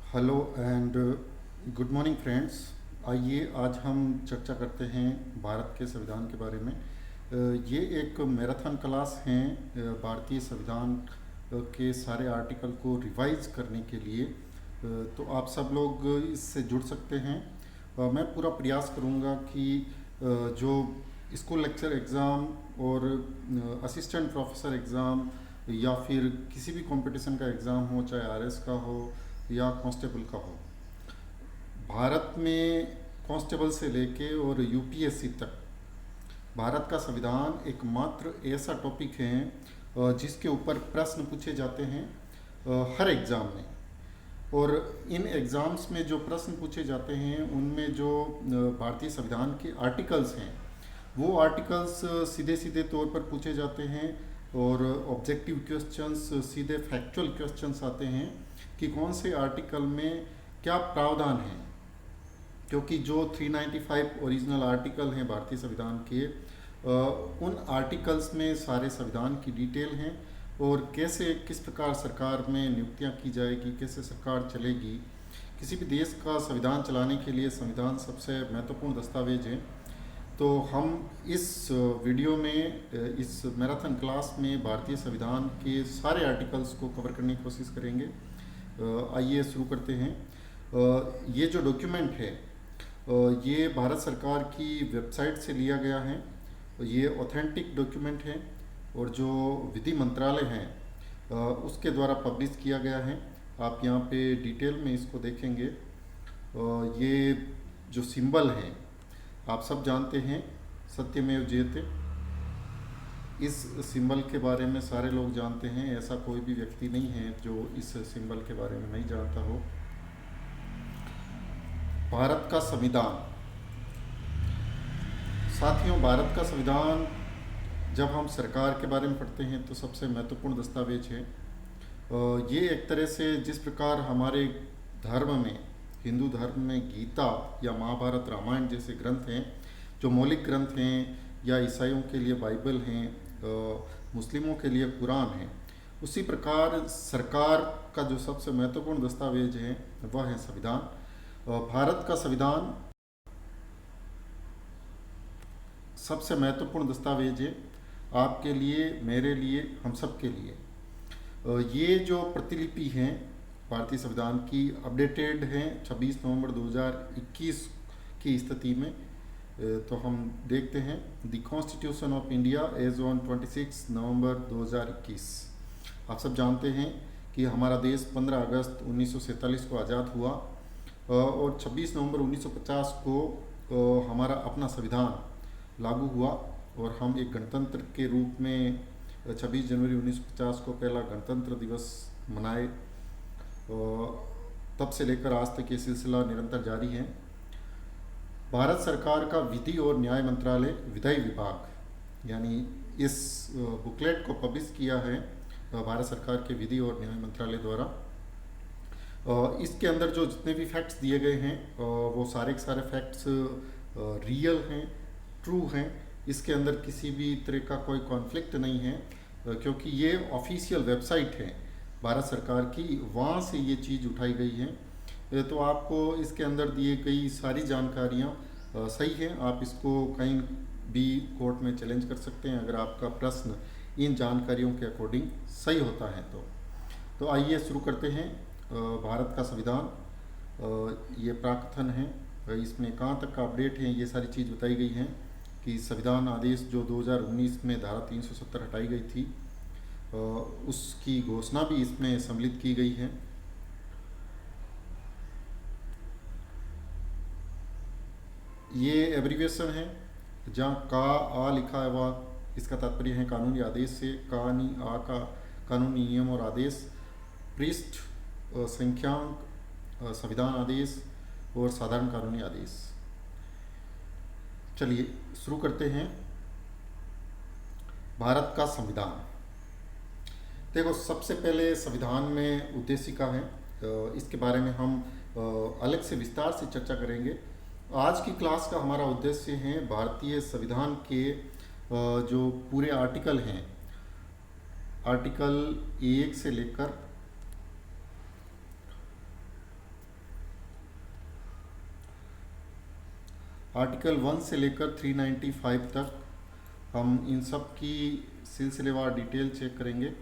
Hello and good morning friends. आइए आज हम चर्चा करते हैं भारत के संविधान के बारे में। ये एक मैराथन क्लास हैं भारतीय संविधान के सारे आर्टिकल को रिवाइज करने के लिए। तो आप सब लोग इससे जुड़ सकते हैं। मैं पूरा प्रयास करूँगा कि जो स्कूल लेक्चर एग्ज़ाम और असिस्टेंट प्रोफेसर एग्ज़ाम या फिर किसी भी कंपटीशन का एग्ज़ाम हो, चाहे आरएस का हो या कांस्टेबल का हो, भारत में कांस्टेबल से लेके और यूपीएससी तक भारत का संविधान एकमात्र ऐसा टॉपिक है जिसके ऊपर प्रश्न पूछे जाते हैं हर एग्ज़ाम में। और इन एग्ज़ाम्स में जो प्रश्न पूछे जाते हैं उनमें जो भारतीय संविधान के आर्टिकल्स हैं वो आर्टिकल्स सीधे सीधे तौर पर पूछे जाते हैं। और ऑब्जेक्टिव क्वेश्चंस, सीधे फैक्चुअल क्वेश्चंस आते हैं कि कौन से आर्टिकल में क्या प्रावधान है, क्योंकि जो 395 ओरिजिनल आर्टिकल हैं भारतीय संविधान के, उन आर्टिकल्स में सारे संविधान की डिटेल हैं और कैसे किस प्रकार सरकार में नियुक्तियां की जाएगी, कैसे सरकार चलेगी। किसी भी देश का संविधान चलाने के लिए संविधान सबसे महत्वपूर्ण दस्तावेज है। तो हम इस वीडियो में, इस मैराथन क्लास में भारतीय संविधान के सारे आर्टिकल्स को कवर करने की कोशिश करेंगे। आइए शुरू करते हैं। ये जो डॉक्यूमेंट है ये भारत सरकार की वेबसाइट से लिया गया है। ये ऑथेंटिक डॉक्यूमेंट है और जो विधि मंत्रालय हैं उसके द्वारा पब्लिश किया गया है। आप यहाँ पे डिटेल में इसको देखेंगे। ये जो सिंबल हैं आप सब जानते हैं, सत्यमेव जयते। इस सिंबल के बारे में सारे लोग जानते हैं, ऐसा कोई भी व्यक्ति नहीं है जो इस सिंबल के बारे में नहीं जानता हो। भारत का संविधान, साथियों, भारत का संविधान जब हम सरकार के बारे में पढ़ते हैं तो सबसे महत्वपूर्ण दस्तावेज है। ये एक तरह से जिस प्रकार हमारे धर्म में, हिंदू धर्म में गीता या महाभारत रामायण जैसे ग्रंथ हैं जो मौलिक ग्रंथ हैं, या ईसाइयों के लिए बाइबल हैं, मुस्लिमों के लिए कुरान है, उसी प्रकार सरकार का जो सबसे महत्वपूर्ण दस्तावेज है वह है संविधान। भारत का संविधान सबसे महत्वपूर्ण दस्तावेज है, आपके लिए, मेरे लिए, हम सब के लिए। ये जो प्रतिलिपि हैं भारतीय संविधान की अपडेटेड हैं 26 नवंबर 2021 की स्थिति में। तो हम देखते हैं the constitution of India as on 26 November 2021। आप सब जानते हैं कि हमारा देश 15 अगस्त 1947 को आज़ाद हुआ और 26 नवंबर 1950 को हमारा अपना संविधान लागू हुआ और हम एक गणतंत्र के रूप में 26 जनवरी 1950 को पहला गणतंत्र दिवस मनाए। तब से लेकर आज तक ये सिलसिला निरंतर जारी है। भारत सरकार का विधि और न्याय मंत्रालय, विधायी विभाग, यानी इस बुकलेट को पब्लिश किया है भारत सरकार के विधि और न्याय मंत्रालय द्वारा। इसके अंदर जो जितने भी फैक्ट्स दिए गए हैं वो सारे के सारे फैक्ट्स रियल हैं, ट्रू हैं। इसके अंदर किसी भी तरह का कोई कॉन्फ्लिक्ट नहीं है, क्योंकि ये ऑफिशियल वेबसाइट है भारत सरकार की, वहाँ से ये चीज़ उठाई गई है। तो आपको इसके अंदर दिए गई सारी जानकारियाँ सही हैं। आप इसको कहीं भी कोर्ट में चैलेंज कर सकते हैं अगर आपका प्रश्न इन जानकारियों के अकॉर्डिंग सही होता है तो आइए शुरू करते हैं। भारत का संविधान ये प्राकथन है, इसमें कहाँ तक का अपडेट है ये सारी चीज़ बताई गई हैं कि संविधान आदेश जो 2019 में धारा 370 हटाई गई थी उसकी घोषणा भी इसमें सम्मिलित की गई है। ये एब्रीविएशन है, जहाँ का आ लिखा है वह इसका तात्पर्य है कानूनी आदेश से, का नी आ का कानूनी नियम और आदेश, पृष्ठ संख्यांक संविधान आदेश और साधारण कानूनी आदेश। चलिए शुरू करते हैं। भारत का संविधान, देखो सबसे पहले संविधान में उद्देशिका है, इसके बारे में हम अलग से विस्तार से चर्चा करेंगे। आज की क्लास का हमारा उद्देश्य है भारतीय संविधान के जो पूरे आर्टिकल हैं, आर्टिकल 1 से लेकर आर्टिकल 1 से लेकर 395 तक हम इन सब की सिलसिलेवार डिटेल चेक करेंगे।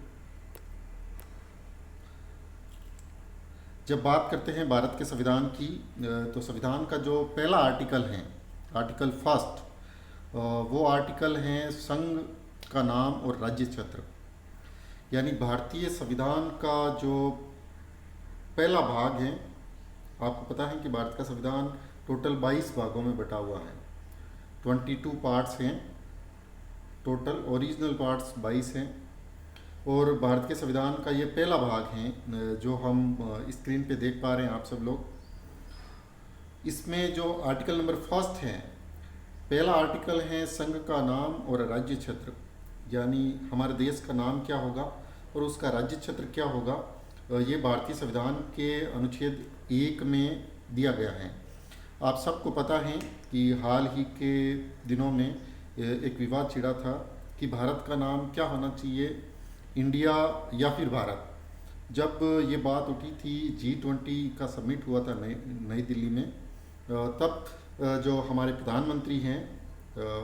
जब बात करते हैं भारत के संविधान की, तो संविधान का जो पहला आर्टिकल है, आर्टिकल फर्स्ट, वो आर्टिकल है संघ का नाम और राज्य क्षेत्र। यानी भारतीय संविधान का जो पहला भाग है, आपको पता है कि भारत का संविधान टोटल 22 भागों में बटा हुआ है। 22 पार्ट्स हैं टोटल, ओरिजिनल पार्ट्स 22 हैं। और भारत के संविधान का ये पहला भाग है जो हम स्क्रीन पे देख पा रहे हैं आप सब लोग। इसमें जो आर्टिकल नंबर फर्स्ट है, पहला आर्टिकल है संघ का नाम और राज्य क्षेत्र। यानी हमारे देश का नाम क्या होगा और उसका राज्य क्षेत्र क्या होगा, ये भारतीय संविधान के अनुच्छेद 1 में दिया गया है। आप सबको पता है कि हाल ही के दिनों में एक विवाद छिड़ा था कि भारत का नाम क्या होना चाहिए, इंडिया या फिर भारत। जब ये बात उठी थी, G20 का समिट हुआ था नई दिल्ली में, तब जो हमारे प्रधानमंत्री हैं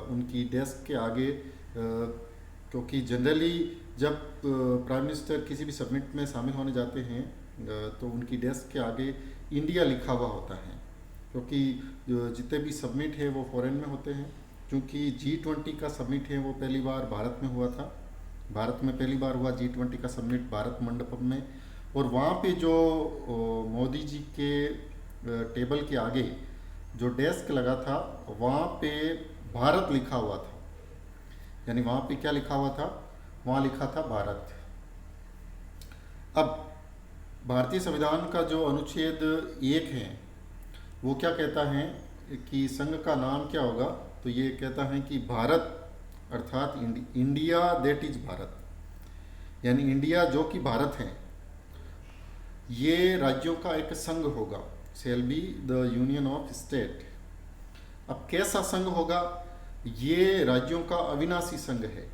उनकी डेस्क के आगे, क्योंकि जनरली जब प्राइम मिनिस्टर किसी भी समिट में शामिल होने जाते हैं तो उनकी डेस्क के आगे इंडिया लिखा हुआ होता है, क्योंकि जितने भी समिट है वो फॉरेन में होते हैं। क्योंकि G20 का समिट है वो पहली बार भारत में हुआ था, भारत में पहली बार हुआ G20 का समिट भारत मंडपम में। और वहाँ पे जो मोदी जी के टेबल के आगे जो डेस्क लगा था, वहाँ पे भारत लिखा हुआ था। यानी वहाँ पे क्या लिखा हुआ था, वहाँ लिखा था भारत। अब भारतीय संविधान का जो अनुच्छेद 1 है वो क्या कहता है कि संघ का नाम क्या होगा, तो ये कहता है कि भारत अर्थात इंडिया दैट इज भारत। यानी इंडिया जो कि भारत है, ये राज्यों का एक संघ होगा, shall be the union of state. अब कैसा संघ होगा, ये राज्यों का अविनाशी संघ है।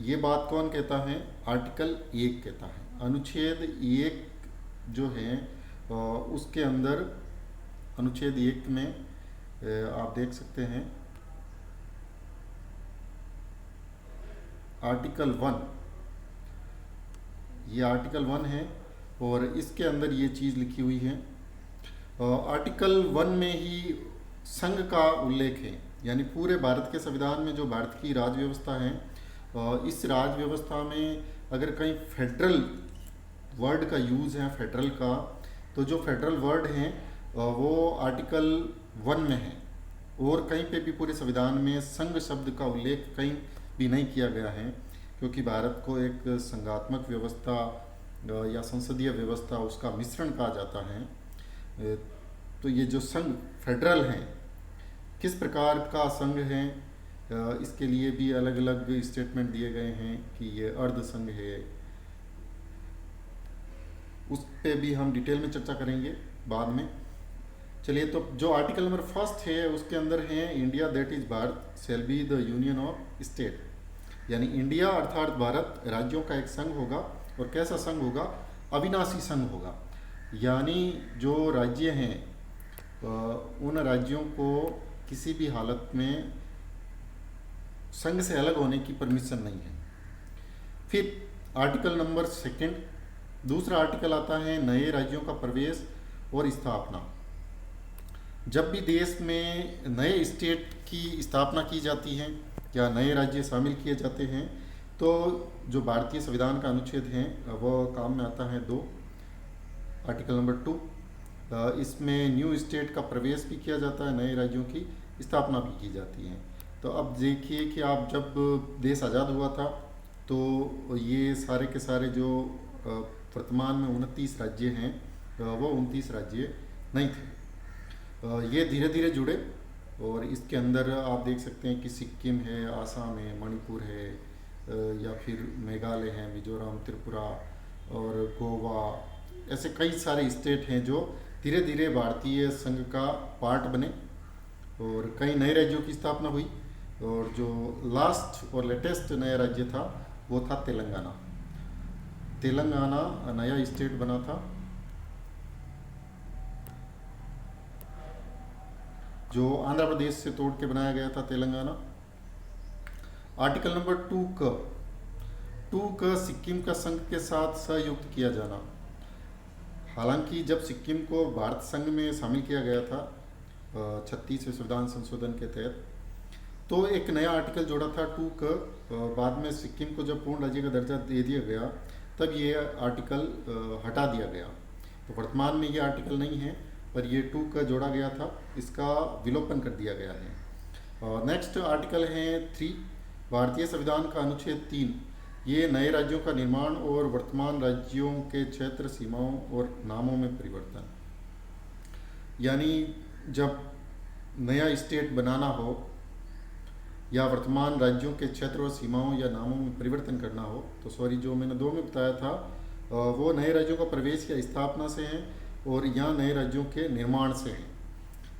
ये बात कौन कहता है, आर्टिकल 1 कहता है। अनुच्छेद 1 जो है उसके अंदर अनुच्छेद 1 में आप देख सकते हैं आर्टिकल 1, ये आर्टिकल 1 है और इसके अंदर ये चीज़ लिखी हुई है। आर्टिकल 1 में ही संघ का उल्लेख है। यानी पूरे भारत के संविधान में जो भारत की राज्य व्यवस्था है, इस राज्य व्यवस्था में अगर कहीं फेडरल वर्ड का यूज़ है, फेडरल का, तो जो फेडरल वर्ड हैं वो आर्टिकल 1 में है। और कहीं पे भी पूरे संविधान में संघ शब्द का उल्लेख कहीं भी नहीं किया गया है, क्योंकि भारत को एक संघात्मक व्यवस्था या संसदीय व्यवस्था उसका मिश्रण कहा जाता है। तो ये जो संघ फेडरल है, किस प्रकार का संघ है, इसके लिए भी अलग अलग स्टेटमेंट दिए गए हैं कि ये अर्ध संघ है। उस पे भी हम डिटेल में चर्चा करेंगे बाद में। चलिए, तो जो आर्टिकल नंबर फर्स्ट है उसके अंदर है India that is Bharat shall be the union of state. यानी इंडिया अर्थात भारत राज्यों का एक संघ होगा। और कैसा संघ होगा, अविनाशी संघ होगा। यानी जो राज्य हैं उन राज्यों को किसी भी हालत में संघ से अलग होने की परमिशन नहीं है। फिर आर्टिकल नंबर 2, दूसरा आर्टिकल आता है नए राज्यों का प्रवेश और स्थापना। जब भी देश में नए स्टेट की स्थापना की जाती है या नए राज्य शामिल किए जाते हैं, तो जो भारतीय संविधान का अनुच्छेद है वो काम में आता है 2, आर्टिकल नंबर 2। इसमें न्यू स्टेट का प्रवेश भी किया जाता है, नए राज्यों की स्थापना भी की जाती है। तो अब देखिए कि आप जब देश आज़ाद हुआ था तो ये सारे के सारे जो वर्तमान में 29 राज्य हैं वो 29 राज्य नहीं थे। ये धीरे धीरे जुड़े और इसके अंदर आप देख सकते हैं कि सिक्किम है, आसाम है, मणिपुर है, या फिर मेघालय है, मिजोरम, त्रिपुरा और गोवा, ऐसे कई सारे स्टेट हैं जो धीरे धीरे भारतीय संघ का पार्ट बने और कई नए राज्यों की स्थापना हुई। और जो लास्ट और लेटेस्ट नया राज्य था वो था तेलंगाना। तेलंगाना नया स्टेट बना था जो आंध्र प्रदेश से तोड़ के बनाया गया था, तेलंगाना। आर्टिकल नंबर 2 क सिक्किम का संघ के साथ सहयुक्त किया जाना। हालांकि जब सिक्किम को भारत संघ में शामिल किया गया था 36वें संविधान संशोधन के तहत, तो एक नया आर्टिकल जोड़ा था 2 क। बाद में सिक्किम को जब पूर्ण राज्य का दर्जा दे दिया गया, तब ये आर्टिकल हटा दिया गया। तो वर्तमान में ये आर्टिकल नहीं है, पर ये 2 क जोड़ा गया था, इसका विलोपन कर दिया गया है। नेक्स्ट आर्टिकल है 3, भारतीय संविधान का अनुच्छेद 3। ये नए राज्यों का निर्माण और वर्तमान राज्यों के क्षेत्र, सीमाओं और नामों में परिवर्तन। यानी जब नया स्टेट बनाना हो या वर्तमान राज्यों के क्षेत्र और सीमाओं या नामों में परिवर्तन करना हो, तो सॉरी, जो मैंने 2 में बताया था वो नए राज्यों का प्रवेश या स्थापना से है, और यहाँ नए राज्यों के निर्माण से है।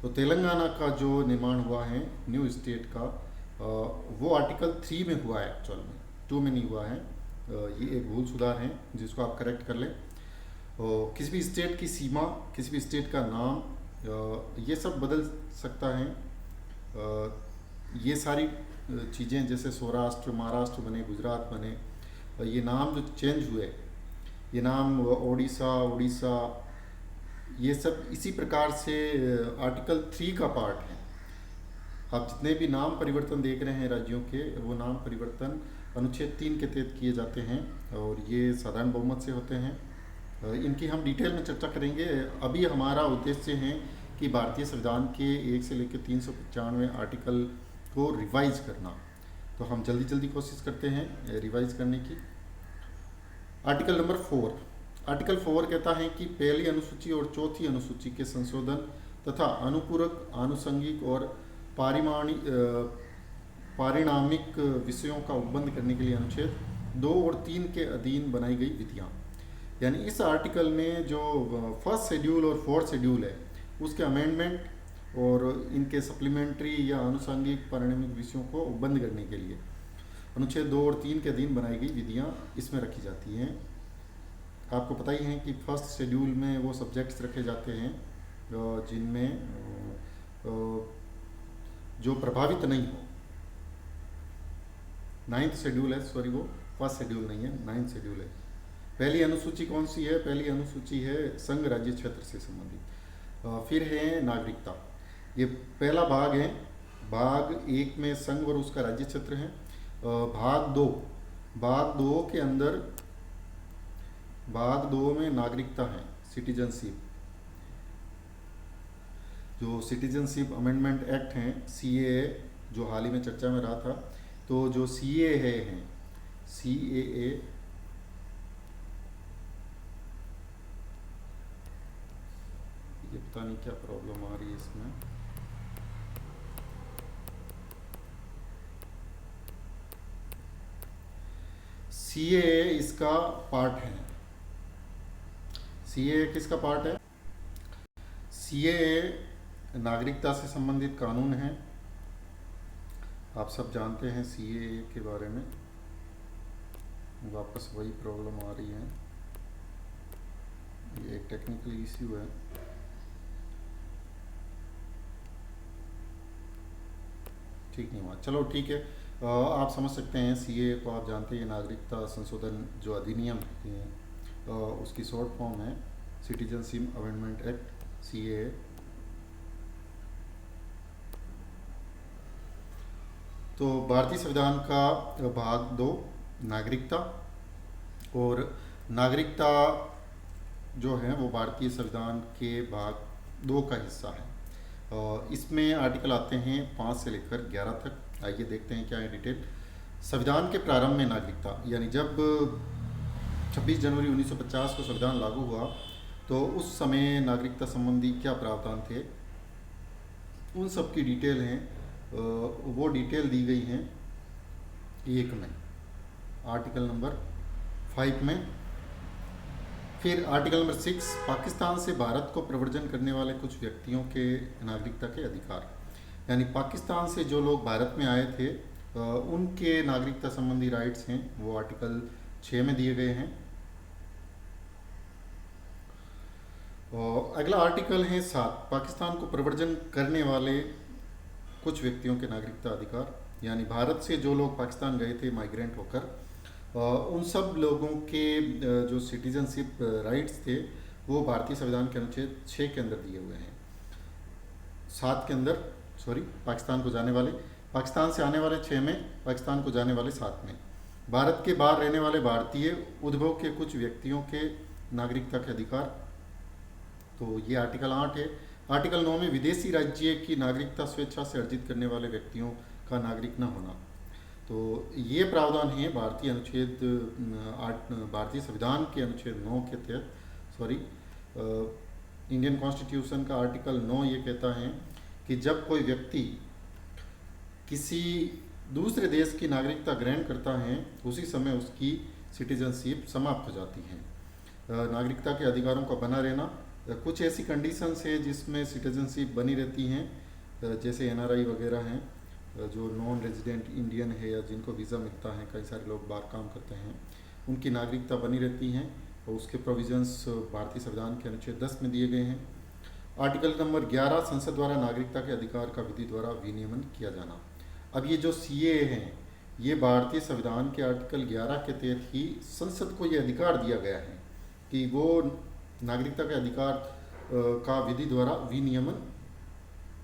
तो तेलंगाना का जो निर्माण हुआ है न्यू स्टेट का, वो आर्टिकल 3 में हुआ है, एक्चुअल में 2 में नहीं हुआ है। ये एक भूल सुधार है जिसको आप करेक्ट कर लें। किसी भी स्टेट की सीमा, किसी भी स्टेट का नाम, ये सब बदल सकता है। ये सारी चीज़ें, जैसे सौराष्ट्र, महाराष्ट्र बने, गुजरात बने, ये नाम जो चेंज हुए, ये नाम ओडिशा, उड़ीसा, ये सब इसी प्रकार से आर्टिकल 3 का पार्ट है। आप जितने भी नाम परिवर्तन देख रहे हैं राज्यों के, वो नाम परिवर्तन अनुच्छेद 3 के तहत किए जाते हैं, और ये साधारण बहुमत से होते हैं। इनकी हम डिटेल में चर्चा करेंगे। अभी हमारा उद्देश्य है कि भारतीय संविधान के 1 से लेकर 395 आर्टिकल को रिवाइज करना। तो हम जल्दी जल्दी कोशिश करते हैं रिवाइज करने की। Article number 4। आर्टिकल 4 कहता है कि पहली अनुसूची और चौथी अनुसूची के संशोधन तथा अनुपूरक, आनुषंगिक और पारिणामिक विषयों का उपबंध करने के लिए अनुच्छेद 2 और 3 के अधीन बनाई गई विधियाँ। यानी इस आर्टिकल में जो फर्स्ट शेड्यूल और फोर्थ शेड्यूल है, उसके अमेंडमेंट और इनके सप्लीमेंट्री या आनुषंगिक पारिणामिक विषयों को उपबंध करने के लिए अनुच्छेद 2 और 3 के अधीन बनाई गई विधियाँ इसमें रखी जाती हैं। आपको पता ही है कि फर्स्ट शेड्यूल में वो सब्जेक्ट्स रखे जाते हैं जिनमें जो प्रभावित नहीं हो। 9th शेड्यूल है, सॉरी, वो फर्स्ट शेड्यूल नहीं है, 9th शेड्यूल है। पहली अनुसूची कौन सी है? पहली अनुसूची है संघ राज्य क्षेत्र से संबंधित। फिर है नागरिकता, ये पहला भाग है। भाग 1 में संघ और उसका राज्य क्षेत्र है। भाग 2 के अंदर, भाग 2 में नागरिकता है, सिटीजनशिप। जो सिटीजनशिप अमेंडमेंट एक्ट हैं, CAA, जो हाल ही में चर्चा में रहा था, तो जो CAA हैं, CAA, ये पता नहीं क्या प्रॉब्लम आ रही है इसमें। CAA इसका पार्ट है। CAA किसका पार्ट है? CAA नागरिकता से संबंधित कानून है। आप सब जानते हैं CAA के बारे में। वापस वही प्रॉब्लम आ रही है, ये एक टेक्निकल इश्यू है। ठीक नहीं हुआ, चलो ठीक है। आप समझ सकते हैं CAA को, आप जानते हैं नागरिकता संशोधन जो अधिनियम है, उसकी शॉर्ट फॉर्म है सिटीजनशिप अमेंडमेंट एक्ट, CAA। तो भारतीय संविधान का भाग 2 नागरिकता, और नागरिकता जो है वो भारतीय संविधान के भाग 2 का हिस्सा है। इसमें आर्टिकल आते हैं 5 से लेकर 11 तक। आइए देखते हैं क्या है डिटेल। संविधान के प्रारंभ में नागरिकता, यानी जब 26 जनवरी 1950 को संविधान लागू हुआ, तो उस समय नागरिकता संबंधी क्या प्रावधान थे, उन सब की डिटेल हैं। वो डिटेल दी गई हैं 1 में, आर्टिकल नंबर 5 में। फिर आर्टिकल नंबर 6, पाकिस्तान से भारत को प्रव्रजन करने वाले कुछ व्यक्तियों के नागरिकता के अधिकार। यानी पाकिस्तान से जो लोग भारत में आए थे, उनके नागरिकता संबंधी राइट्स हैं, वो आर्टिकल 6 में दिए गए हैं। और अगला आर्टिकल है 7, पाकिस्तान को प्रव्रजन करने वाले कुछ व्यक्तियों के नागरिकता अधिकार। यानी भारत से जो लोग पाकिस्तान गए थे माइग्रेंट होकर, उन सब लोगों के जो सिटीजनशिप राइट्स थे वो भारतीय संविधान के अनुच्छेद 6 के अंदर दिए हुए हैं। 7 के अंदर, सॉरी, पाकिस्तान को जाने वाले, पाकिस्तान से आने वाले 6 में, पाकिस्तान को जाने वाले 7 में, भारत के बाहर रहने वाले भारतीय उद्भव के कुछ व्यक्तियों के नागरिकता के अधिकार। तो ये आर्टिकल 8 है। आर्टिकल 9 में विदेशी राज्य की नागरिकता स्वेच्छा से अर्जित करने वाले व्यक्तियों का नागरिक न होना। तो ये प्रावधान है भारतीय अनुच्छेद भारतीय संविधान के अनुच्छेद 9 के तहत, सॉरी, इंडियन कॉन्स्टिट्यूशन का आर्टिकल 9 ये कहता है कि जब कोई व्यक्ति किसी दूसरे देश की नागरिकता ग्रहण करता है उसी समय उसकी सिटीजनशिप समाप्त हो जाती है। नागरिकता के अधिकारों का बना रहना, कुछ ऐसी कंडीशंस है जिसमें सिटीजनशिप बनी रहती हैं, जैसे एनआरआई वगैरह हैं, जो नॉन रेजिडेंट इंडियन है या जिनको वीज़ा मिलता है, कई सारे लोग बाहर काम करते हैं, उनकी नागरिकता बनी रहती हैं और उसके प्रोविजंस भारतीय संविधान के अनुच्छेद 10 में दिए गए हैं। आर्टिकल नंबर 11, संसद द्वारा नागरिकता के अधिकार का विधि द्वारा विनियमन किया जाना। अब ये जो सीएए हैं, ये भारतीय संविधान के आर्टिकल 11 के तहत ही संसद को ये अधिकार दिया गया है कि वो नागरिकता के अधिकार का विधि द्वारा विनियमन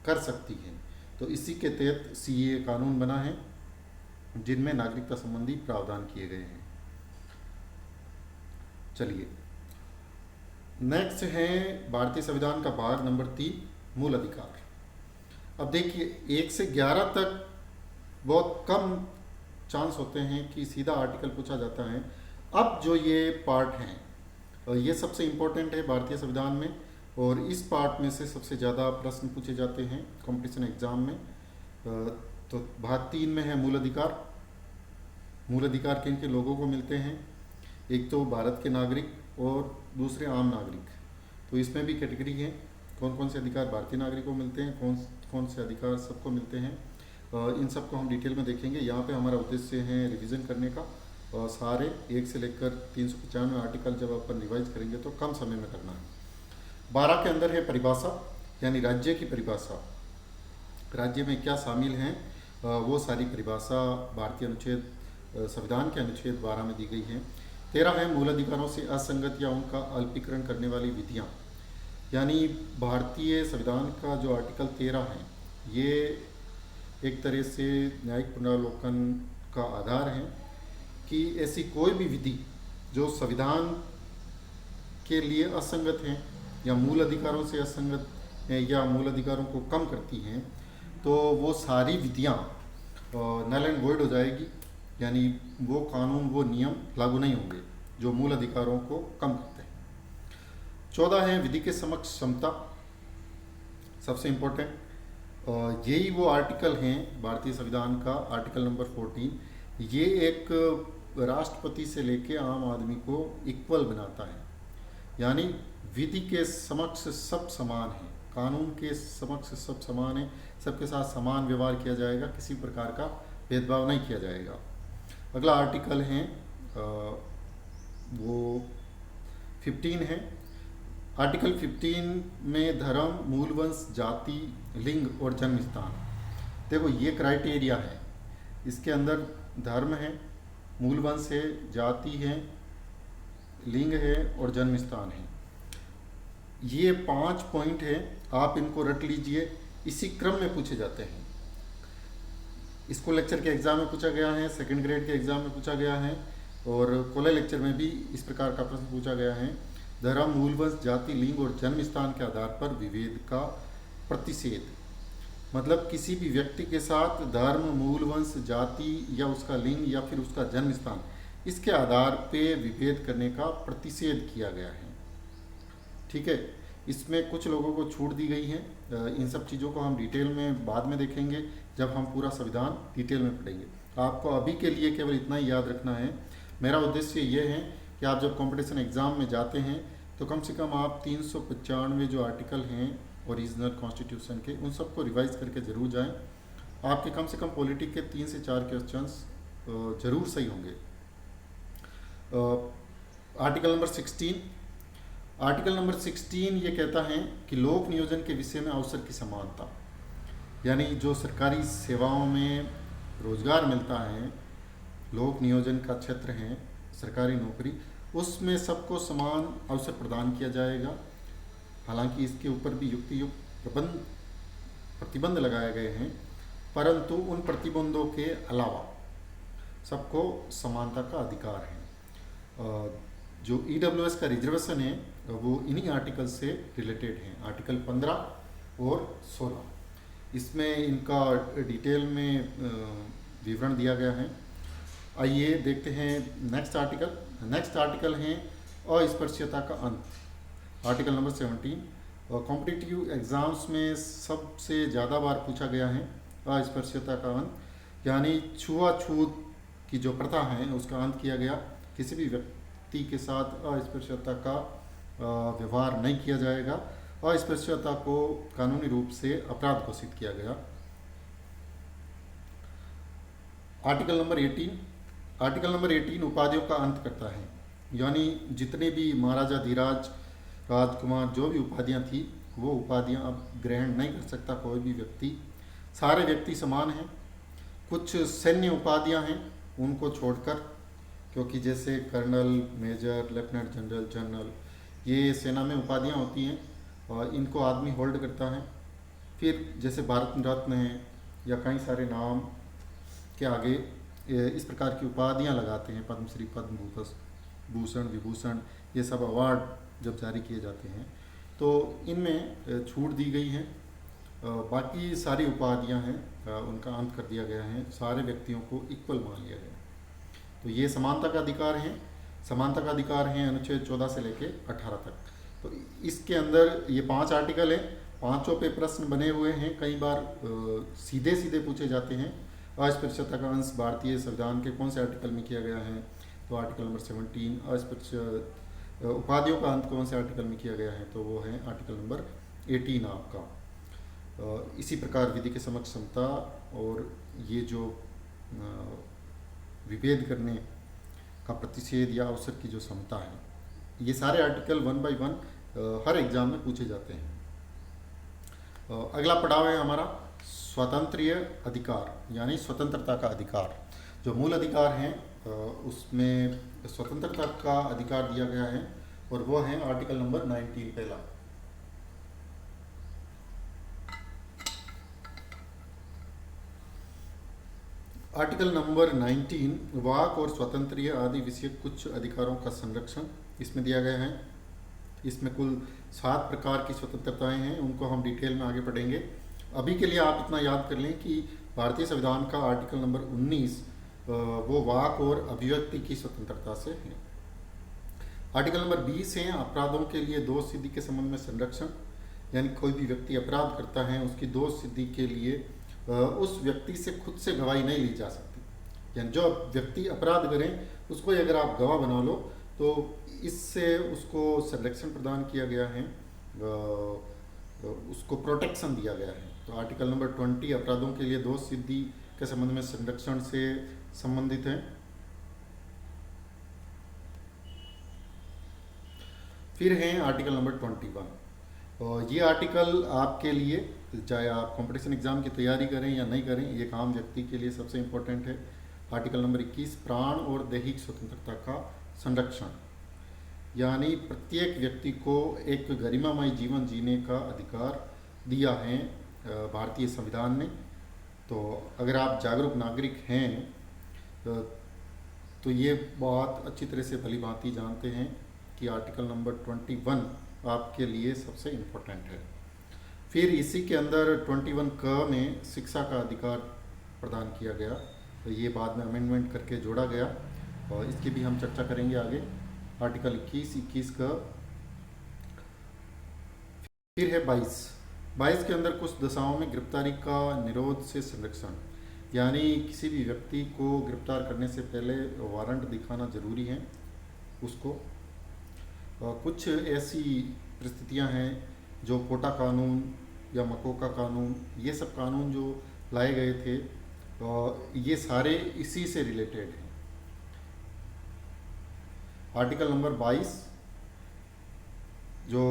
कर सकती है। तो इसी के तहत सीएए कानून बना है जिनमें नागरिकता संबंधी प्रावधान किए गए हैं। चलिए, नेक्स्ट है भारतीय संविधान का भाग नंबर 3, मूल अधिकार। अब देखिए, 1 से 11 तक बहुत कम चांस होते हैं कि सीधा आर्टिकल पूछा जाता है। अब जो ये पार्ट हैं, ये सबसे इम्पोर्टेंट है भारतीय संविधान में, और इस पार्ट में से सबसे ज़्यादा प्रश्न पूछे जाते हैं कंपटीशन एग्जाम में। तो भाग 3 में है मूल अधिकार। मूल अधिकार किन के लोगों को मिलते हैं? एक तो भारत के नागरिक और दूसरे आम नागरिक। तो इसमें भी कैटेगरी है, कौन कौन से अधिकार भारतीय नागरिकों को मिलते हैं, कौन कौन से अधिकार सबको मिलते हैं। इन सब को हम डिटेल में देखेंगे। यहाँ पे हमारा उद्देश्य है रिवीजन करने का, और सारे 1 से लेकर 395 आर्टिकल जब अपन रिवाइज करेंगे तो कम समय में करना है। 12 के अंदर है परिभाषा, यानी राज्य की परिभाषा, राज्य में क्या शामिल हैं, वो सारी परिभाषा भारतीय अनुच्छेद संविधान के अनुच्छेद 12 में दी गई है। 13 है मूल अधिकारों से असंगत या उनका अल्पीकरण करने वाली विधियाँ, यानी भारतीय संविधान का जो आर्टिकल 13 है ये एक तरह से न्यायिक पुनरावलोकन का आधार है कि ऐसी कोई भी विधि जो संविधान के लिए असंगत है या मूल अधिकारों से असंगत है या मूल अधिकारों को कम करती हैं, तो वो सारी विधियाँ नल एंड वॉइड हो जाएगी, यानी वो कानून, वो नियम लागू नहीं होंगे जो मूल अधिकारों को कम करते हैं। 14 है विधि के समक्ष समता, सबसे इम्पोर्टेंट। यही वो आर्टिकल हैं भारतीय संविधान का, आर्टिकल नंबर 14। ये एक राष्ट्रपति से लेके आम आदमी को इक्वल बनाता है, यानी विधि के समक्ष सब समान हैं, कानून के समक्ष सब समान हैं, सबके साथ समान व्यवहार किया जाएगा, किसी प्रकार का भेदभाव नहीं किया जाएगा। अगला आर्टिकल है वो 15 है। आर्टिकल 15 में धर्म, मूलवंश, जाति, लिंग और जन्म स्थान, देखो ये क्राइटेरिया है। इसके अंदर धर्म है, मूलवंश है, जाति है, लिंग है और जन्म स्थान है। ये 5 पॉइंट है, आप इनको रट लीजिए, इसी क्रम में पूछे जाते हैं। इसको लेक्चर के एग्ज़ाम में पूछा गया है, सेकंड ग्रेड के एग्ज़ाम में पूछा गया है, और कॉलेज लेक्चर में भी इस प्रकार का प्रश्न पूछा गया है। धर्म, मूलवंश, जाति, लिंग और जन्म स्थान के आधार पर विभेद का प्रतिषेध, मतलब किसी भी व्यक्ति के साथ धर्म, मूलवंश, जाति या उसका लिंग या फिर उसका जन्म स्थान, इसके आधार पे विभेद करने का प्रतिषेध किया गया है। ठीक है, इसमें कुछ लोगों को छूट दी गई है। इन सब चीज़ों को हम डिटेल में बाद में देखेंगे जब हम पूरा संविधान डिटेल में पढ़ेंगे। आपको अभी के लिए केवल इतना ही याद रखना है। मेरा उद्देश्य ये है कि आप जब कंपटीशन एग्ज़ाम में जाते हैं तो कम से कम आप 395 जो आर्टिकल हैं ओरिजिनल कॉन्स्टिट्यूशन के, उन सबको रिवाइज करके ज़रूर जाएं। आपके कम से कम पॉलिटी के 3 से 4 क्वेश्चंस ज़रूर सही होंगे। आर्टिकल नंबर 16, आर्टिकल नंबर 16 ये कहता है कि लोक नियोजन के विषय में अवसर की समानता, यानी जो सरकारी सेवाओं में रोजगार मिलता है, लोक नियोजन का क्षेत्र है सरकारी नौकरी, उसमें सबको समान अवसर प्रदान किया जाएगा। हालांकि इसके ऊपर भी युक्तियुक्त प्रतिबंध लगाए गए हैं, परंतु उन प्रतिबंधों के अलावा सबको समानता का अधिकार है। जो EWS का रिजर्वेशन है वो इन्हीं आर्टिकल से रिलेटेड है, आर्टिकल 15 और 16। इसमें इनका डिटेल में विवरण दिया गया है। आइए देखते हैं नेक्स्ट आर्टिकल। नेक्स्ट आर्टिकल है अस्पृश्यता का अंत, आर्टिकल नंबर 17। कॉम्पिटिटिव एग्जाम्स में सबसे ज़्यादा बार पूछा गया है अस्पृश्यता का अंत, यानी छुआछूत की जो प्रथा है उसका अंत किया गया। किसी भी व्यक्ति के साथ अस्पृश्यता का व्यवहार नहीं किया जाएगा। अस्पृश्यता को कानूनी रूप से अपराध घोषित किया गया। आर्टिकल नंबर 18 उपाधियों का अंत करता है, यानी जितने भी महाराजा धीराज, राजकुमार, जो भी उपाधियां थी वो उपाधियां अब ग्रहण नहीं कर सकता कोई भी व्यक्ति। सारे व्यक्ति समान हैं। कुछ सैन्य उपाधियां हैं उनको छोड़कर, क्योंकि जैसे colonel, major, lieutenant general, general, ये सेना में उपाधियां होती हैं और इनको आदमी होल्ड करता है। फिर जैसे भारत रत्न है या कई सारे नाम के आगे इस प्रकार की उपाधियां लगाते हैं, पद्मश्री, पद्म भूषण, विभूषण, ये सब अवार्ड जब जारी किए जाते हैं तो इनमें छूट दी गई है। बाकी सारी उपाधियां हैं उनका अंत कर दिया गया है, सारे व्यक्तियों को इक्वल मान लिया गया। तो ये समानता का अधिकार है। समानता का अधिकार है अनुच्छेद 14 से लेके 18 तक। तो इसके अंदर ये 5 आर्टिकल हैं, पांचों पे प्रश्न बने हुए हैं, कई बार सीधे सीधे पूछे जाते हैं। अस्पृश्यता का अंश भारतीय संविधान के कौन से आर्टिकल में किया गया है, तो आर्टिकल नंबर 17। अस्पृश्य उपाधियों का अंत कौन से आर्टिकल में किया गया है, तो वो है आर्टिकल नंबर 18 आपका। इसी प्रकार विधि के समक्ष समता और ये जो विभेद करने का प्रतिषेध या अवसर की जो समता है, ये सारे आर्टिकल 1 बाय 1 हर एग्जाम में पूछे जाते हैं। अगला पड़ाव है हमारा स्वातंत्र्य अधिकार, यानी स्वतंत्रता का अधिकार। जो मूल अधिकार हैं उसमें स्वतंत्रता का अधिकार दिया गया है और वो है आर्टिकल नंबर 19 पहला। आर्टिकल नंबर 19 वाक और स्वातंत्र्य आदि विषय कुछ अधिकारों का संरक्षण इसमें दिया गया है। इसमें कुल 7 प्रकार की स्वतंत्रताएं हैं, उनको हम डिटेल में आगे पढ़ेंगे। अभी के लिए आप इतना याद कर लें कि भारतीय संविधान का आर्टिकल नंबर 19 वो वाक और अभिव्यक्ति की स्वतंत्रता से है। आर्टिकल नंबर 20 है अपराधों के लिए दोष सिद्धि के संबंध में संरक्षण, यानी कोई भी व्यक्ति अपराध करता है उसकी दोष सिद्धि के लिए उस व्यक्ति से खुद से गवाही नहीं ली जा सकती। यानी जो व्यक्ति अपराध करें उसको अगर आप गवाह बना लो तो इससे उसको संरक्षण प्रदान किया गया है, उसको प्रोटेक्शन दिया गया है। तो आर्टिकल नंबर 20 अपराधों के लिए दोष सिद्धि के संबंध में संरक्षण से संबंधित है। फिर है आर्टिकल नंबर 21। और ये आर्टिकल आपके लिए, चाहे आप कंपटीशन एग्जाम की तैयारी करें या नहीं करें, ये काम व्यक्ति के लिए सबसे इम्पोर्टेंट है। आर्टिकल नंबर 21 प्राण और दैहिक स्वतंत्रता का संरक्षण, यानी प्रत्येक व्यक्ति को एक गरिमामय जीवन जीने का अधिकार दिया है भारतीय संविधान ने। तो अगर आप जागरूक नागरिक हैं तो ये बात अच्छी तरह से भली भांति जानते हैं कि आर्टिकल नंबर 21 आपके लिए सबसे इम्पोर्टेंट है। फिर इसी के अंदर 21 क में शिक्षा का अधिकार प्रदान किया गया, तो ये बाद में अमेंडमेंट करके जोड़ा गया और इसकी भी हम चर्चा करेंगे आगे। आर्टिकल 21 का फिर है 22 के अंदर कुछ दशाओं में गिरफ्तारी का निरोध से संरक्षण, यानी किसी भी व्यक्ति को गिरफ्तार करने से पहले वारंट दिखाना जरूरी है उसको। कुछ ऐसी परिस्थितियां हैं जो पोटा कानून या मकोका कानून, ये सब कानून जो लाए गए थे ये सारे इसी से रिलेटेड हैं। आर्टिकल नंबर 22 जो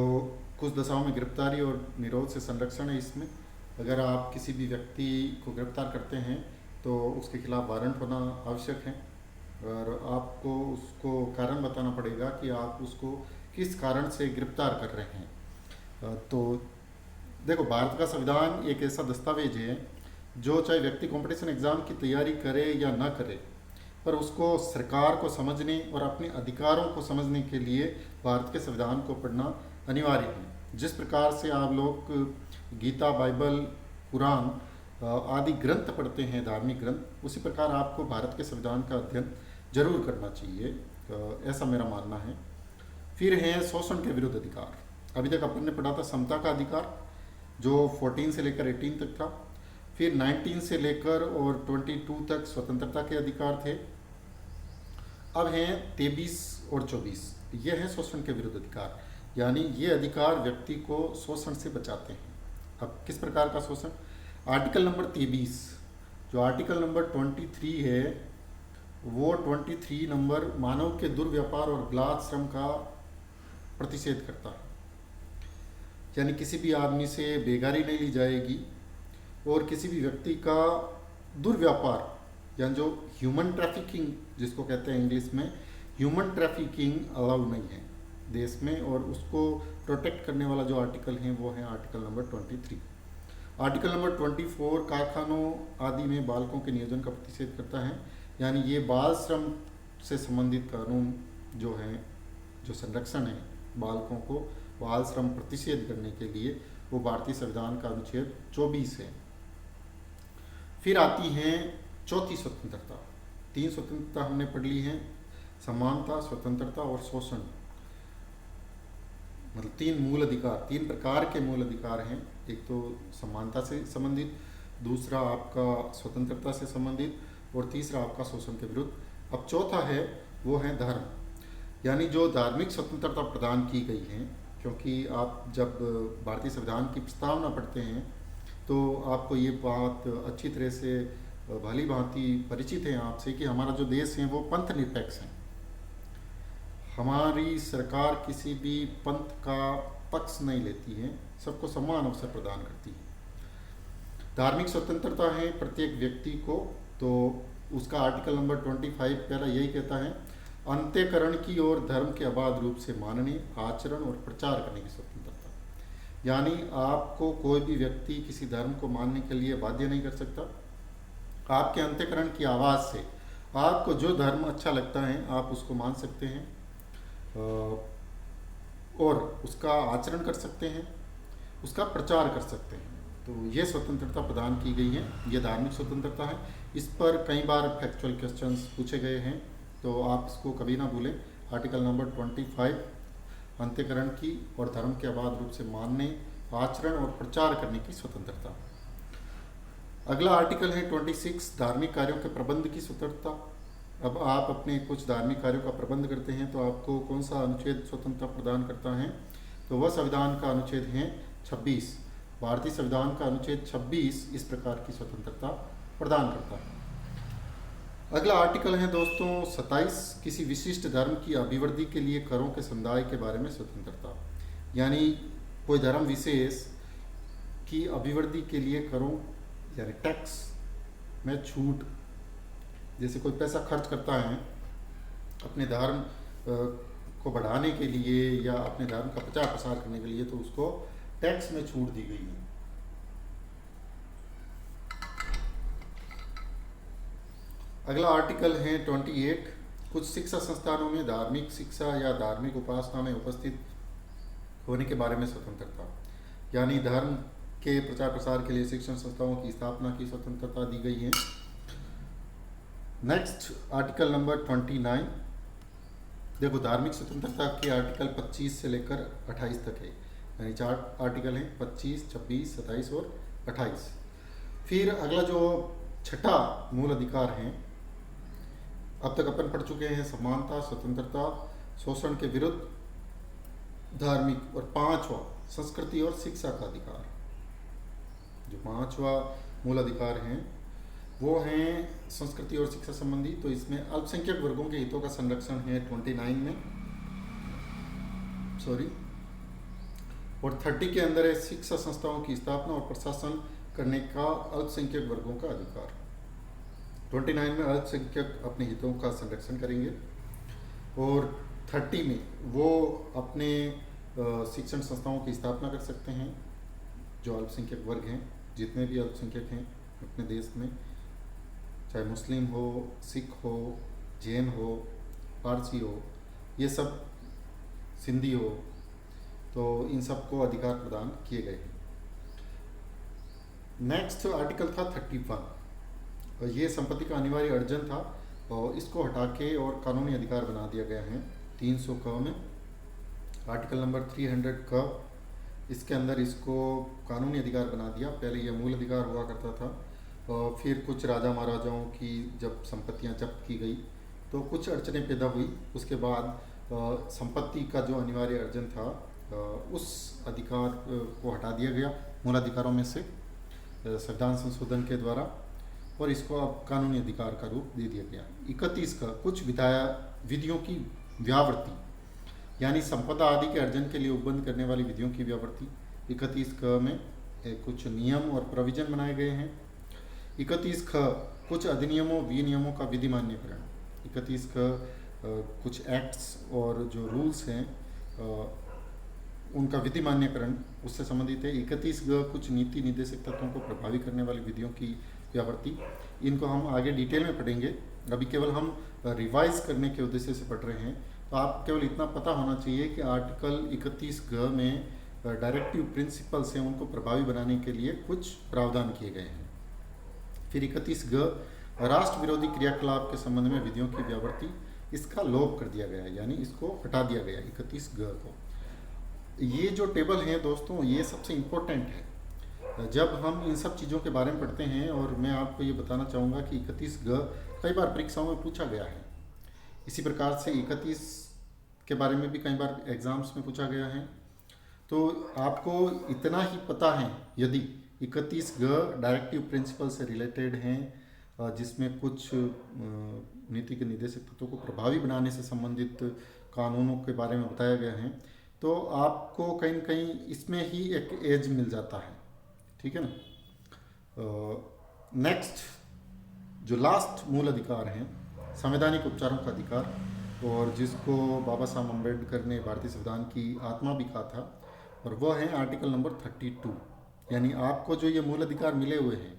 कुछ दशाओं में गिरफ्तारी और निरोध से संरक्षण है। इसमें अगर आप किसी भी व्यक्ति को गिरफ्तार करते हैं तो उसके खिलाफ वारंट होना आवश्यक है और आपको उसको कारण बताना पड़ेगा कि आप उसको किस कारण से गिरफ्तार कर रहे हैं। तो देखो, भारत का संविधान एक ऐसा दस्तावेज है जो चाहे व्यक्ति कंपटीशन एग्ज़ाम की तैयारी करे या ना करे, पर उसको सरकार को समझने और अपने अधिकारों को समझने के लिए भारत के संविधान को पढ़ना अनिवार्य है। जिस प्रकार से आप लोग गीता, बाइबल, कुरान आदि ग्रंथ पढ़ते हैं, धार्मिक ग्रंथ, उसी प्रकार आपको भारत के संविधान का अध्ययन जरूर करना चाहिए, ऐसा मेरा मानना है। फिर है शोषण के विरुद्ध अधिकार। अभी तक अपन ने पढ़ा था समता का अधिकार, जो 14 से लेकर 18 तक था। फिर 19 से लेकर और 22 तक स्वतंत्रता के अधिकार थे। अब हैं 23 और 24, ये है शोषण के विरुद्ध अधिकार, यानी ये अधिकार व्यक्ति को शोषण से बचाते हैं। अब किस प्रकार का शोषण? आर्टिकल नंबर 23, जो आर्टिकल नंबर 23 है, वो 23 नंबर मानव के दुर्व्यापार और बाल श्रम का प्रतिषेध करता है। यानी किसी भी आदमी से बेगारी नहीं ली जाएगी और किसी भी व्यक्ति का दुर्व्यापार, यानी जो ह्यूमन ट्रैफिकिंग जिसको कहते हैं इंग्लिश में, ह्यूमन ट्रैफिकिंग अलाउ नहीं है देश में, और उसको प्रोटेक्ट करने वाला जो आर्टिकल है वो है आर्टिकल नंबर 23। आर्टिकल नंबर 24 कारखानों आदि में बालकों के नियोजन का प्रतिषेध करता है। यानी ये बाल श्रम से संबंधित कानून जो है, जो संरक्षण है बालकों को बाल श्रम प्रतिषेध करने के लिए, वो भारतीय संविधान का अनुच्छेद 24 है। फिर आती है चौथी स्वतंत्रता। 3 स्वतंत्रता हमने पढ़ ली है, समानता, स्वतंत्रता और शोषण। मतलब 3 मूल अधिकार, 3 प्रकार के मूल अधिकार हैं। एक तो समानता से संबंधित, दूसरा आपका स्वतंत्रता से संबंधित, और तीसरा आपका शोषण के विरुद्ध। अब चौथा है, वो है धर्म, यानी जो धार्मिक स्वतंत्रता प्रदान की गई है। क्योंकि आप जब भारतीय संविधान की प्रस्तावना पढ़ते हैं तो आपको ये बात अच्छी तरह से भली भांति परिचित है आपसे कि हमारा जो देश है वो पंथ निरपेक्ष है। हमारी सरकार किसी भी पंथ का पक्ष नहीं लेती है, सबको समान अवसर प्रदान करती है। धार्मिक स्वतंत्रता है प्रत्येक व्यक्ति को, तो उसका आर्टिकल नंबर 25 पहला यही कहता है, अंत्यकरण की और धर्म के अबाध रूप से मानने, आचरण और प्रचार करने की स्वतंत्रता। यानी आपको कोई भी व्यक्ति किसी धर्म को मानने के लिए बाध्य नहीं कर सकता। आपके अंत्यकरण की आवाज़ से आपको जो धर्म अच्छा लगता है आप उसको मान सकते हैं और उसका आचरण कर सकते हैं, उसका प्रचार कर सकते हैं। तो ये स्वतंत्रता प्रदान की गई है, ये धार्मिक स्वतंत्रता है। इस पर कई बार फैक्चुअल क्वेश्चंस पूछे गए हैं, तो आप इसको कभी ना भूलें। आर्टिकल नंबर 25, अंत्यकरण की और धर्म के अबाध रूप से मानने, आचरण और प्रचार करने की स्वतंत्रता। अगला आर्टिकल है 26, धार्मिक कार्यों के प्रबंध की स्वतंत्रता। अब आप अपने कुछ धार्मिक कार्यों का प्रबंध करते हैं तो आपको कौन सा अनुच्छेद स्वतंत्रता प्रदान करता है? तो वह संविधान का अनुच्छेद है 26। भारतीय संविधान का अनुच्छेद 26 इस प्रकार की स्वतंत्रता प्रदान करता है। अगला आर्टिकल है दोस्तों 27, किसी विशिष्ट धर्म की अभिवृद्धि के लिए करों के समुदाय के बारे में स्वतंत्रता। यानी कोई धर्म विशेष की अभिवृद्धि के लिए करों यानी टैक्स में छूट, जैसे कोई पैसा खर्च करता है अपने धर्म को बढ़ाने के लिए या अपने धर्म का प्रचार प्रसार करने के लिए, तो उसको टैक्स में छूट दी गई है। अगला आर्टिकल है 28, कुछ शिक्षा संस्थानों में धार्मिक शिक्षा या धार्मिक उपासना में उपस्थित होने के बारे में स्वतंत्रता। यानी धर्म के प्रचार प्रसार के लिए शिक्षण संस्थाओं की स्थापना की स्वतंत्रता दी गई है। नेक्स्ट आर्टिकल नंबर 29, देखो धार्मिक स्वतंत्रता के आर्टिकल 25 से लेकर 28 तक है, यानी 4 आर्टिकल हैं, 25, 26, 27 और 28। फिर अगला जो छठा मूल अधिकार है, अब तक अपन पढ़ चुके हैं समानता, स्वतंत्रता, शोषण के विरुद्ध, धार्मिक, और 5वां संस्कृति और शिक्षा का अधिकार। जो 5वां मूल अधिकार हैं वो हैं संस्कृति और शिक्षा संबंधी। तो इसमें अल्पसंख्यक वर्गों के हितों का संरक्षण है 29 में, और 30 के अंदर है शिक्षा संस्थाओं की स्थापना और प्रशासन करने का अल्पसंख्यक वर्गों का अधिकार। 29 में अल्पसंख्यक अपने हितों का संरक्षण करेंगे। और 30 में वो अपने शिक्षण संस्थाओं की स्थापना कर सकते हैं, जो अल्पसंख्यक वर्ग हैं, जितने भी अल्पसंख्यक हैं अपने देश में, चाहे मुस्लिम हो, सिख हो, जैन हो, पारसी हो, ये सब, सिंधी हो, तो इन सबको अधिकार प्रदान किए गए हैं। नेक्स्ट आर्टिकल था 31, ये संपत्ति का अनिवार्य अर्जन था और इसको हटा के और कानूनी अधिकार बना दिया गया है 300 क में। आर्टिकल नंबर 300 क, इसके अंदर इसको कानूनी अधिकार बना दिया। पहले यह मूल अधिकार हुआ करता था और फिर कुछ राजा महाराजाओं की जब संपत्तियां जब्त की गई तो कुछ अड़चनें पैदा हुई। उसके बाद संपत्ति का जो अनिवार्य अर्जन था उस अधिकार को हटा दिया गया मूल अधिकारों में से संविधान संशोधन के द्वारा, और इसको अब कानूनी अधिकार का रूप दे दिया गया। 31 का कुछ विधियों की व्यावृत्ति, यानी संपदा आदि के अर्जन के लिए उपबंध करने वाली विधियों की व्यावृत्ति। 31 क में कुछ नियम और प्रोविजन बनाए गए हैं। 31 ख कुछ अधिनियमों विनियमों का विधि मान्यकरण। 31 ख कुछ एक्ट्स और जो रूल्स हैं उनका विधि मान्यकरण उससे संबंधित है। 31 ग कुछ नीति निर्देशक तत्वों को प्रभावी करने वाली विधियों की व्यावृत्ति। इनको हम आगे डिटेल में पढ़ेंगे, अभी केवल हम रिवाइज करने के उद्देश्य से पढ़ रहे हैं। तो आप केवल इतना पता होना चाहिए कि आर्टिकल 31 ग में डायरेक्टिव प्रिंसिपल्स हैं, उनको प्रभावी बनाने के लिए कुछ प्रावधान किए गए हैं। फिर 31 ग राष्ट्र विरोधी क्रियाकलाप के संबंध में विधियों की व्यावृत्ति, इसका लोप कर दिया गया है, यानी इसको हटा दिया गया 31 ग को। ये जो टेबल है दोस्तों, ये सबसे इम्पोर्टेंट है जब हम इन सब चीज़ों के बारे में पढ़ते हैं। और मैं आपको ये बताना चाहूँगा कि 31 ग कई बार परीक्षाओं में पूछा गया है। इसी प्रकार से 31 के बारे में भी कई बार एग्जाम्स में पूछा गया है। तो आपको इतना ही पता है, यदि 31 ग डायरेक्टिव प्रिंसिपल से रिलेटेड हैं, जिसमें कुछ नीति के निर्देशक तत्वों को प्रभावी बनाने से संबंधित कानूनों के बारे में बताया गया है, तो आपको कहीं न कहीं इसमें ही एक एज मिल जाता है, ठीक है ना। नेक्स्ट जो लास्ट मूल अधिकार हैं, संवैधानिक उपचारों का अधिकार, और जिसको बाबा साहब अम्बेडकर ने भारतीय संविधान की आत्मा भी कहा था, और वह है आर्टिकल नंबर 32। यानी आपको जो ये मूल अधिकार मिले हुए हैं,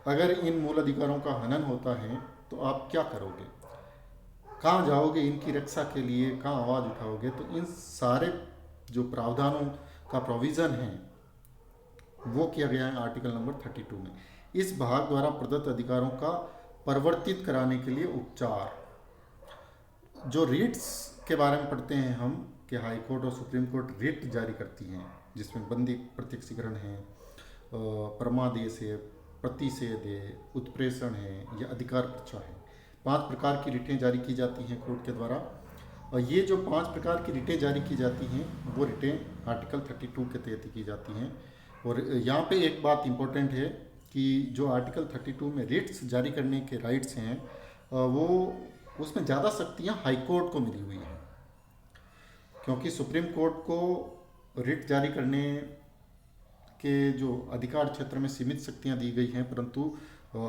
अगर इन मूल अधिकारों का हनन होता है तो आप क्या करोगे, कहाँ जाओगे इनकी रक्षा के लिए, कहाँ आवाज़ उठाओगे। तो इन सारे जो प्रावधानों का प्रोविज़न है वो किया गया है आर्टिकल नंबर 32 में। इस भाग द्वारा प्रदत्त अधिकारों का परिवर्तित कराने के लिए उपचार, जो रिट्स के बारे में पढ़ते हैं हम कि हाई कोर्ट और सुप्रीम कोर्ट रिट जारी करती हैं, जिसमें बंदी प्रत्यक्षीकरण है, परमादेश है, प्रतिषेध है, उत्प्रेषण है या अधिकार पर्चा है। 5 प्रकार की रिटें जारी की जाती हैं कोर्ट के द्वारा, और ये जो 5 प्रकार की रिटें जारी की जाती हैं वो रिटें आर्टिकल 32 के तहत की जाती हैं। और यहाँ पे एक बात इम्पोर्टेंट है कि जो आर्टिकल 32 में रिट्स जारी करने के राइट्स हैं, वो उसमें ज़्यादा शक्तियाँ हाई कोर्ट को मिली हुई हैं, क्योंकि सुप्रीम कोर्ट को रिट जारी करने के जो अधिकार क्षेत्र में सीमित शक्तियां दी गई हैं, परंतु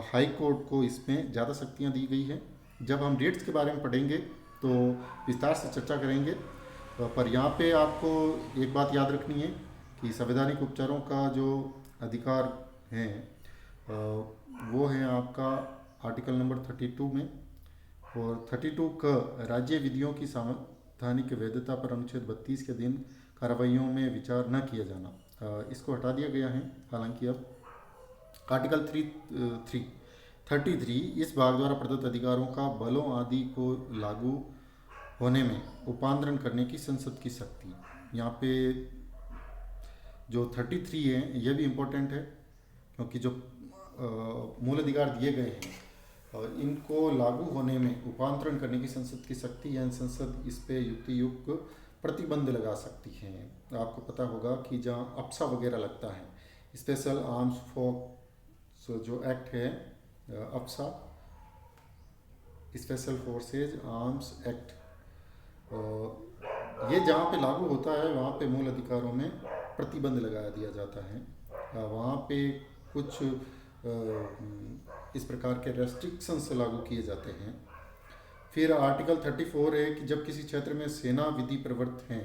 हाई कोर्ट को इसमें ज़्यादा शक्तियां दी गई हैं। जब हम रिट्स के बारे में पढ़ेंगे तो विस्तार से चर्चा करेंगे, पर यहाँ पे आपको एक बात याद रखनी है कि संवैधानिक उपचारों का जो अधिकार है वो है आपका आर्टिकल नंबर 32 में। और 32 का राज्य विधियों की संवैधानिक वैधता पर अनुच्छेद 32 के अधीन कार्रवाइयों में विचार न किया जाना, इसको हटा दिया गया है। हालांकि अब आर्टिकल 33 इस भाग द्वारा प्रदत्त अधिकारों का बलों आदि को लागू होने में उपांतरण करने की संसद की शक्ति। यहाँ पे जो 33 है ये भी इम्पोर्टेंट है, क्योंकि जो मूल अधिकार दिए गए हैं इनको लागू होने में उपांतरण करने की संसद की शक्ति, यानी संसद इस पे युक्ति युक्त प्रतिबंध लगा सकती है। आपको पता होगा कि जहाँ अप्सा वगैरह लगता है, स्पेशल आर्म्स फोर्स जो एक्ट है अप्सा, स्पेशल फोर्सेज आर्म्स एक्ट, ये जहाँ पे लागू होता है वहाँ पे मूल अधिकारों में प्रतिबंध लगा दिया जाता है। वहाँ पे कुछ इस प्रकार के रेस्ट्रिक्शंस लागू किए जाते हैं। फिर आर्टिकल 34 है कि जब किसी क्षेत्र में सेना विधि प्रवृत्त हैं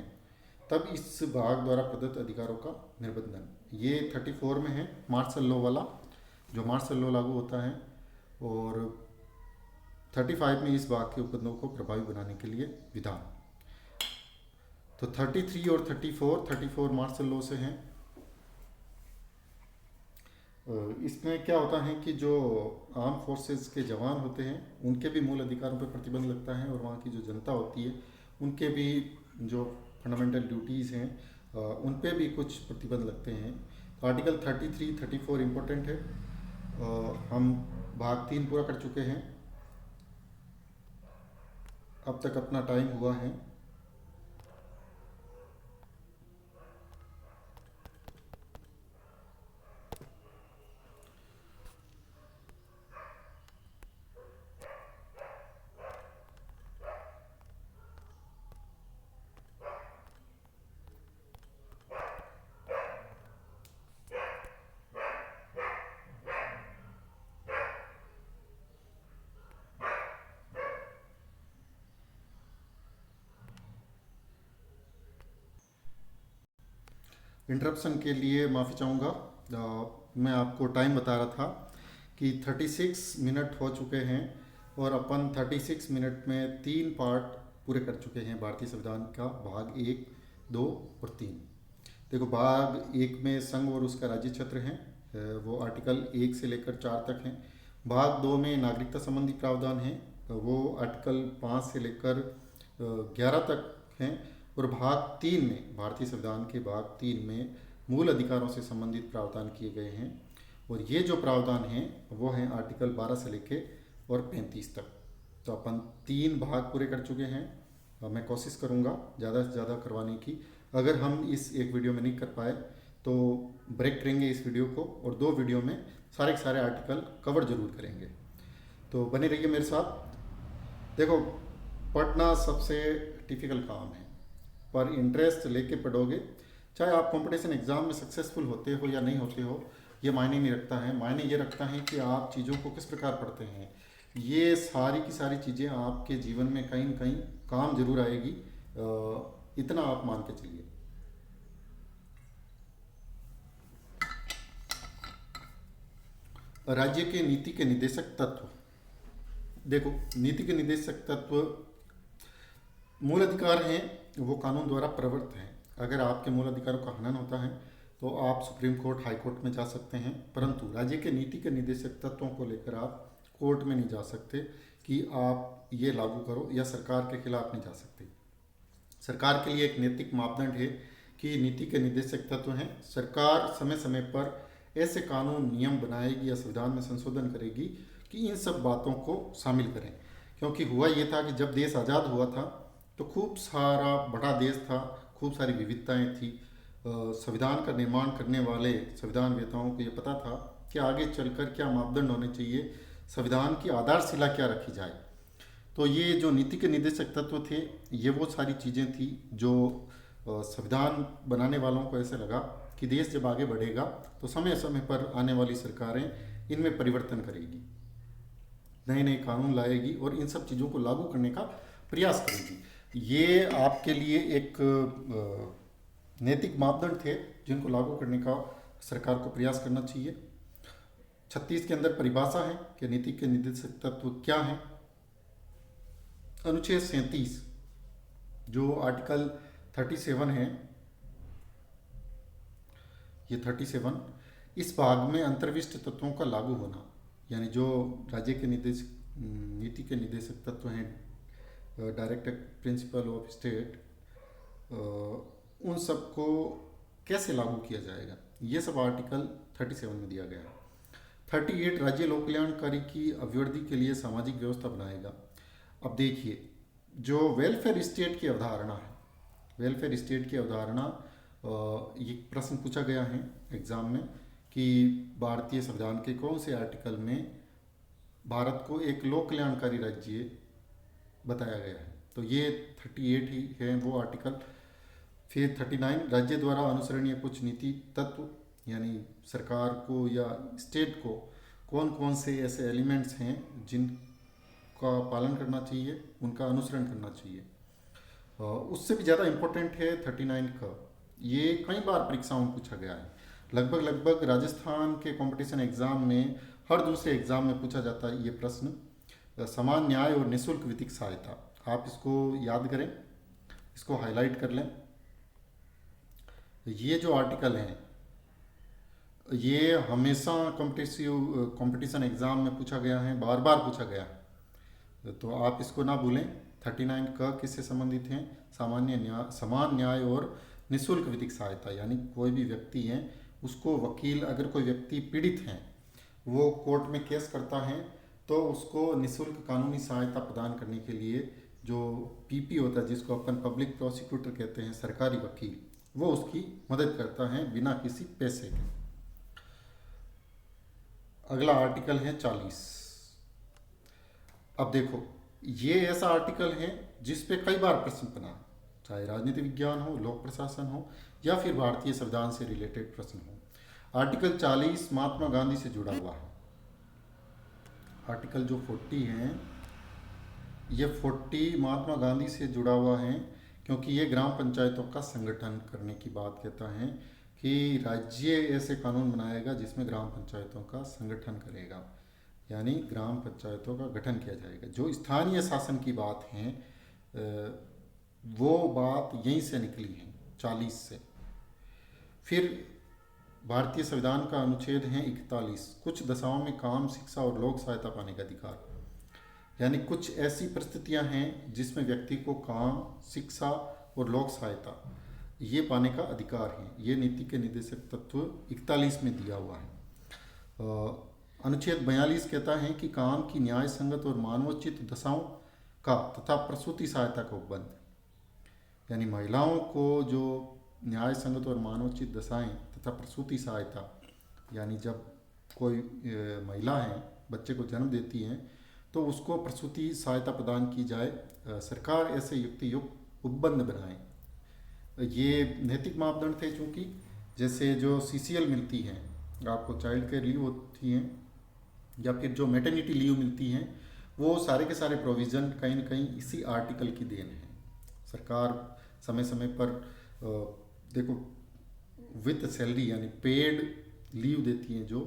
तब इस भाग द्वारा प्रदत्त अधिकारों का निर्बंधन, ये 34 में है मार्शल लॉ वाला, जो मार्शल लॉ लागू होता है। और 35 में इस भाग के उपबंधों को प्रभावी बनाने के लिए विधान। तो 33 और 34 मार्शल लॉ से हैं। इसमें क्या होता है कि जो आर्म फोर्सेस के जवान होते हैं उनके भी मूल अधिकारों पर प्रतिबंध लगता है, और वहाँ की जो जनता होती है उनके भी जो फंडामेंटल ड्यूटीज़ हैं उन पे भी कुछ प्रतिबंध लगते हैं। तो आर्टिकल 33, 34 इम्पोर्टेंट है। हम भाग 3 पूरा कर चुके हैं। अब तक अपना टाइम हुआ है। इंटरप्शन के लिए माफ़ी चाहूँगा। मैं आपको टाइम बता रहा था कि 36 मिनट हो चुके हैं, और अपन 36 मिनट में 3 पार्ट पूरे कर चुके हैं भारतीय संविधान का, भाग 1, 2 और 3। देखो, भाग 1 में संघ और उसका राज्य क्षेत्र हैं, वो आर्टिकल 1 से लेकर 4 तक हैं। भाग 2 में नागरिकता संबंधी प्रावधान हैं, वो आर्टिकल 5 से लेकर 11 तक हैं। और भाग 3 में, भारतीय संविधान के भाग 3 में मूल अधिकारों से संबंधित प्रावधान किए गए हैं, और ये जो प्रावधान हैं वो हैं आर्टिकल 12 से लेके और 35 तक। तो अपन 3 भाग पूरे कर चुके हैं। मैं कोशिश करूँगा ज़्यादा से ज़्यादा करवाने की। अगर हम इस एक वीडियो में नहीं कर पाए तो ब्रेक करेंगे इस वीडियो को, और 2 वीडियो में सारे के सारे आर्टिकल कवर जरूर करेंगे। तो बने रहिए मेरे साथ। देखो, पढ़ना सबसे डिफ़िकल्ट काम है, पर इंटरेस्ट लेके पढ़ोगे, चाहे आप कंपटीशन एग्ज़ाम में सक्सेसफुल होते हो या नहीं होते हो, ये मायने नहीं रखता है। मायने ये रखता है कि आप चीज़ों को किस प्रकार पढ़ते हैं। ये सारी की सारी चीज़ें आपके जीवन में कहीं न कहीं काम जरूर आएगी, इतना आप मान के चलिए। राज्य के नीति के निदेशक तत्व। देखो, नीति के निदेशक तत्व मूल अधिकार हैं, वो कानून द्वारा प्रवृत्त हैं। अगर आपके मूल अधिकारों का हनन होता है तो आप सुप्रीम कोर्ट, हाई कोर्ट में जा सकते हैं, परंतु राज्य के नीति के निदेशक तत्वों को लेकर आप कोर्ट में नहीं जा सकते कि आप ये लागू करो, या सरकार के खिलाफ नहीं जा सकते। सरकार के लिए एक नैतिक मापदंड है कि नीति के निदेशक तत्व हैं। सरकार समय समय पर ऐसे कानून नियम बनाएगी या संविधान में संशोधन करेगी कि इन सब बातों को शामिल करें। क्योंकि हुआ ये था कि जब देश आज़ाद हुआ था तो खूब सारा बड़ा देश था, खूब सारी विविधताएं थी। संविधान का निर्माण करने वाले संविधान वेताओं को ये पता था कि आगे चलकर क्या मापदंड होने चाहिए, संविधान की आधारशिला क्या रखी जाए। तो ये जो नीति के निदेशक तत्व थे, ये वो सारी चीज़ें थी जो संविधान बनाने वालों को ऐसे लगा कि देश जब आगे बढ़ेगा तो समय समय पर आने वाली सरकारें इनमें परिवर्तन करेगी, नए नए कानून लाएगी और इन सब चीज़ों को लागू करने का प्रयास करेगी। ये आपके लिए एक नैतिक मापदंड थे जिनको लागू करने का सरकार को प्रयास करना चाहिए। 36 के अंदर परिभाषा है कि नीति के निदेशक तत्व क्या हैं। अनुच्छेद 37 जो आर्टिकल 37 है, ये 37, इस भाग में अंतर्विष्ट तत्वों का लागू होना, यानी जो राज्य के नीति के निदेशक तत्व हैं, डायरेक्ट प्रिंसिपल ऑफ स्टेट, उन सब को कैसे लागू किया जाएगा, ये सब आर्टिकल 37 में दिया गया है। 38 राज्य लोक कल्याणकारी की अभिवृद्धि के लिए सामाजिक व्यवस्था बनाएगा। अब देखिए, जो वेलफेयर स्टेट की अवधारणा है, वेलफेयर स्टेट की अवधारणा, ये प्रश्न पूछा गया है एग्जाम में कि भारतीय संविधान के कौन से आर्टिकल में भारत को एक लोक कल्याणकारी राज्य बताया गया है। तो ये 38 ही है वो आर्टिकल। फिर 39 राज्य द्वारा अनुसरणीय कुछ नीति तत्व, यानी सरकार को या स्टेट को कौन कौन से ऐसे एलिमेंट्स हैं जिनका पालन करना चाहिए, उनका अनुसरण करना चाहिए। उससे भी ज़्यादा इम्पोर्टेंट है 39 का, ये कई बार परीक्षाओं में पूछा गया है। लगभग राजस्थान के कंपटीशन एग्ज़ाम में हर दूसरे एग्ज़ाम में पूछा जाता है ये प्रश्न, समान न्याय और निःशुल्क वित्तीय सहायता। आप इसको याद करें, इसको हाईलाइट कर लें। ये जो आर्टिकल हैं ये हमेशा कंपटीशन एग्ज़ाम में पूछा गया है, बार बार पूछा गया है, तो आप इसको ना भूलें। 39 का किससे संबंधित हैं? समान न्याय और निःशुल्क वित्तीय सहायता, यानी कोई भी व्यक्ति है उसको वकील, अगर कोई व्यक्ति पीड़ित हैं, वो कोर्ट में केस करता है तो उसको निःशुल्क कानूनी सहायता प्रदान करने के लिए जो पीपी होता है, जिसको अपन पब्लिक प्रोसिक्यूटर कहते हैं, सरकारी वकील, वो उसकी मदद करता है बिना किसी पैसे के। अगला आर्टिकल है 40। अब देखो, ये ऐसा आर्टिकल है जिस पे कई बार प्रश्न बना, चाहे राजनीति विज्ञान हो, लोक प्रशासन हो, या फिर भारतीय संविधान से रिलेटेड प्रश्न हो। आर्टिकल 40 महात्मा गांधी से जुड़ा हुआ है। आर्टिकल जो 40 है, ये 40 महात्मा गांधी से जुड़ा हुआ है, क्योंकि ये ग्राम पंचायतों का संगठन करने की बात कहता है कि राज्य ऐसे कानून बनाएगा जिसमें ग्राम पंचायतों का संगठन करेगा, यानी ग्राम पंचायतों का गठन किया जाएगा। जो स्थानीय शासन की बात है वो बात यहीं से निकली है, 40 से। फिर भारतीय संविधान का अनुच्छेद है 41, कुछ दशाओं में काम, शिक्षा और लोक सहायता पाने का अधिकार, यानी कुछ ऐसी परिस्थितियां हैं जिसमें व्यक्ति को काम, शिक्षा और लोक सहायता ये पाने का अधिकार है। ये नीति के निर्देशक तत्व 41 में दिया हुआ है। अनुच्छेद 42 कहता है कि काम की न्याय संगत और मानवोचित दशाओं का तथा प्रसूति सहायता का उपबंध, यानी महिलाओं को जो न्याय संगत और मानवोचित दशाएं तथा प्रसूति सहायता, यानी जब कोई महिला है बच्चे को जन्म देती हैं तो उसको प्रसूति सहायता प्रदान की जाए, सरकार ऐसे युक्त उपबंध बनाए। ये नैतिक मापदंड थे, चूँकि जैसे जो CCL मिलती हैं, आपको चाइल्ड केयर लीव होती हैं, या फिर जो मैटरनिटी लीव मिलती हैं, वो सारे के सारे प्रोविज़न कहीं न कहीं इसी आर्टिकल की देन है। सरकार समय समय पर देखो विथ सैलरी यानी पेड लीव देती हैं, जो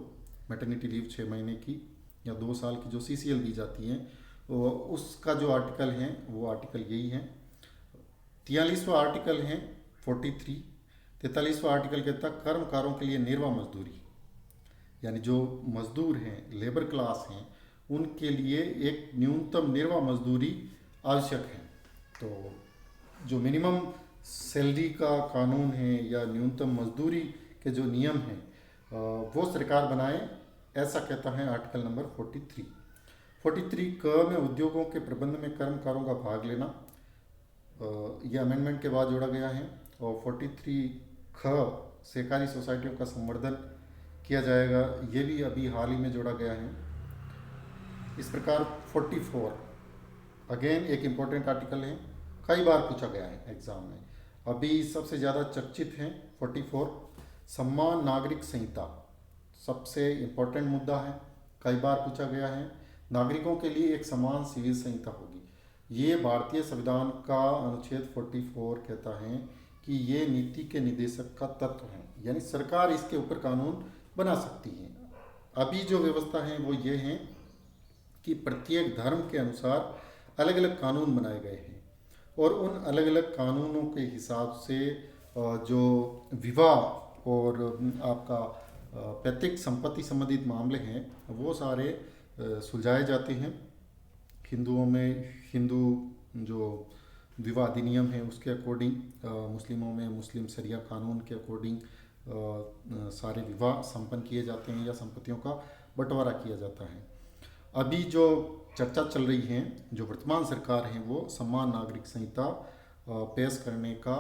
मैटरनिटी लीव 6 महीने की या 2 साल की जो CCL दी जाती हैं, उसका जो आर्टिकल है वो आर्टिकल यही है। 43वां आर्टिकल है 43। 43वां आर्टिकल कहता है कर्मकारों के लिए निर्वाह मजदूरी, यानी जो मजदूर हैं, लेबर क्लास हैं, उनके लिए एक न्यूनतम निर्वाह मजदूरी आवश्यक है। तो जो मिनिमम सैलरी का कानून है या न्यूनतम मजदूरी के जो नियम हैं वो सरकार बनाए, ऐसा कहता है आर्टिकल नंबर 43। 43 क में उद्योगों के प्रबंध में कर्मकारों का भाग लेना, यह अमेंडमेंट के बाद जोड़ा गया है। और 43 ख सहकारी सोसाइटियों का संवर्धन किया जाएगा, ये भी अभी हाल ही में जोड़ा गया है। इस प्रकार 44 अगेन एक इम्पोर्टेंट आर्टिकल है, कई बार पूछा गया है एग्जाम में। अभी सबसे ज़्यादा चर्चित है 44 सम्मान नागरिक संहिता, सबसे इम्पोर्टेंट मुद्दा है, कई बार पूछा गया है। नागरिकों के लिए एक समान सिविल संहिता होगी, ये भारतीय संविधान का अनुच्छेद 44 कहता है कि ये नीति के निर्देशक का तत्व है, यानी सरकार इसके ऊपर कानून बना सकती है। अभी जो व्यवस्था है वो ये है कि प्रत्येक धर्म के अनुसार अलग अलग कानून बनाए गए हैं, और उन अलग अलग कानूनों के हिसाब से जो विवाह और आपका पैतृक संपत्ति संबंधित मामले हैं वो सारे सुलझाए जाते हैं। हिंदुओं में हिंदू जो विवाह अधिनियम है उसके अकॉर्डिंग, मुस्लिमों में मुस्लिम शरिया कानून के अकॉर्डिंग सारे विवाह संपन्न किए जाते हैं या संपत्तियों का बंटवारा किया जाता है। अभी जो चर्चा चल रही है, जो वर्तमान सरकार है, वो समान नागरिक संहिता पेश करने का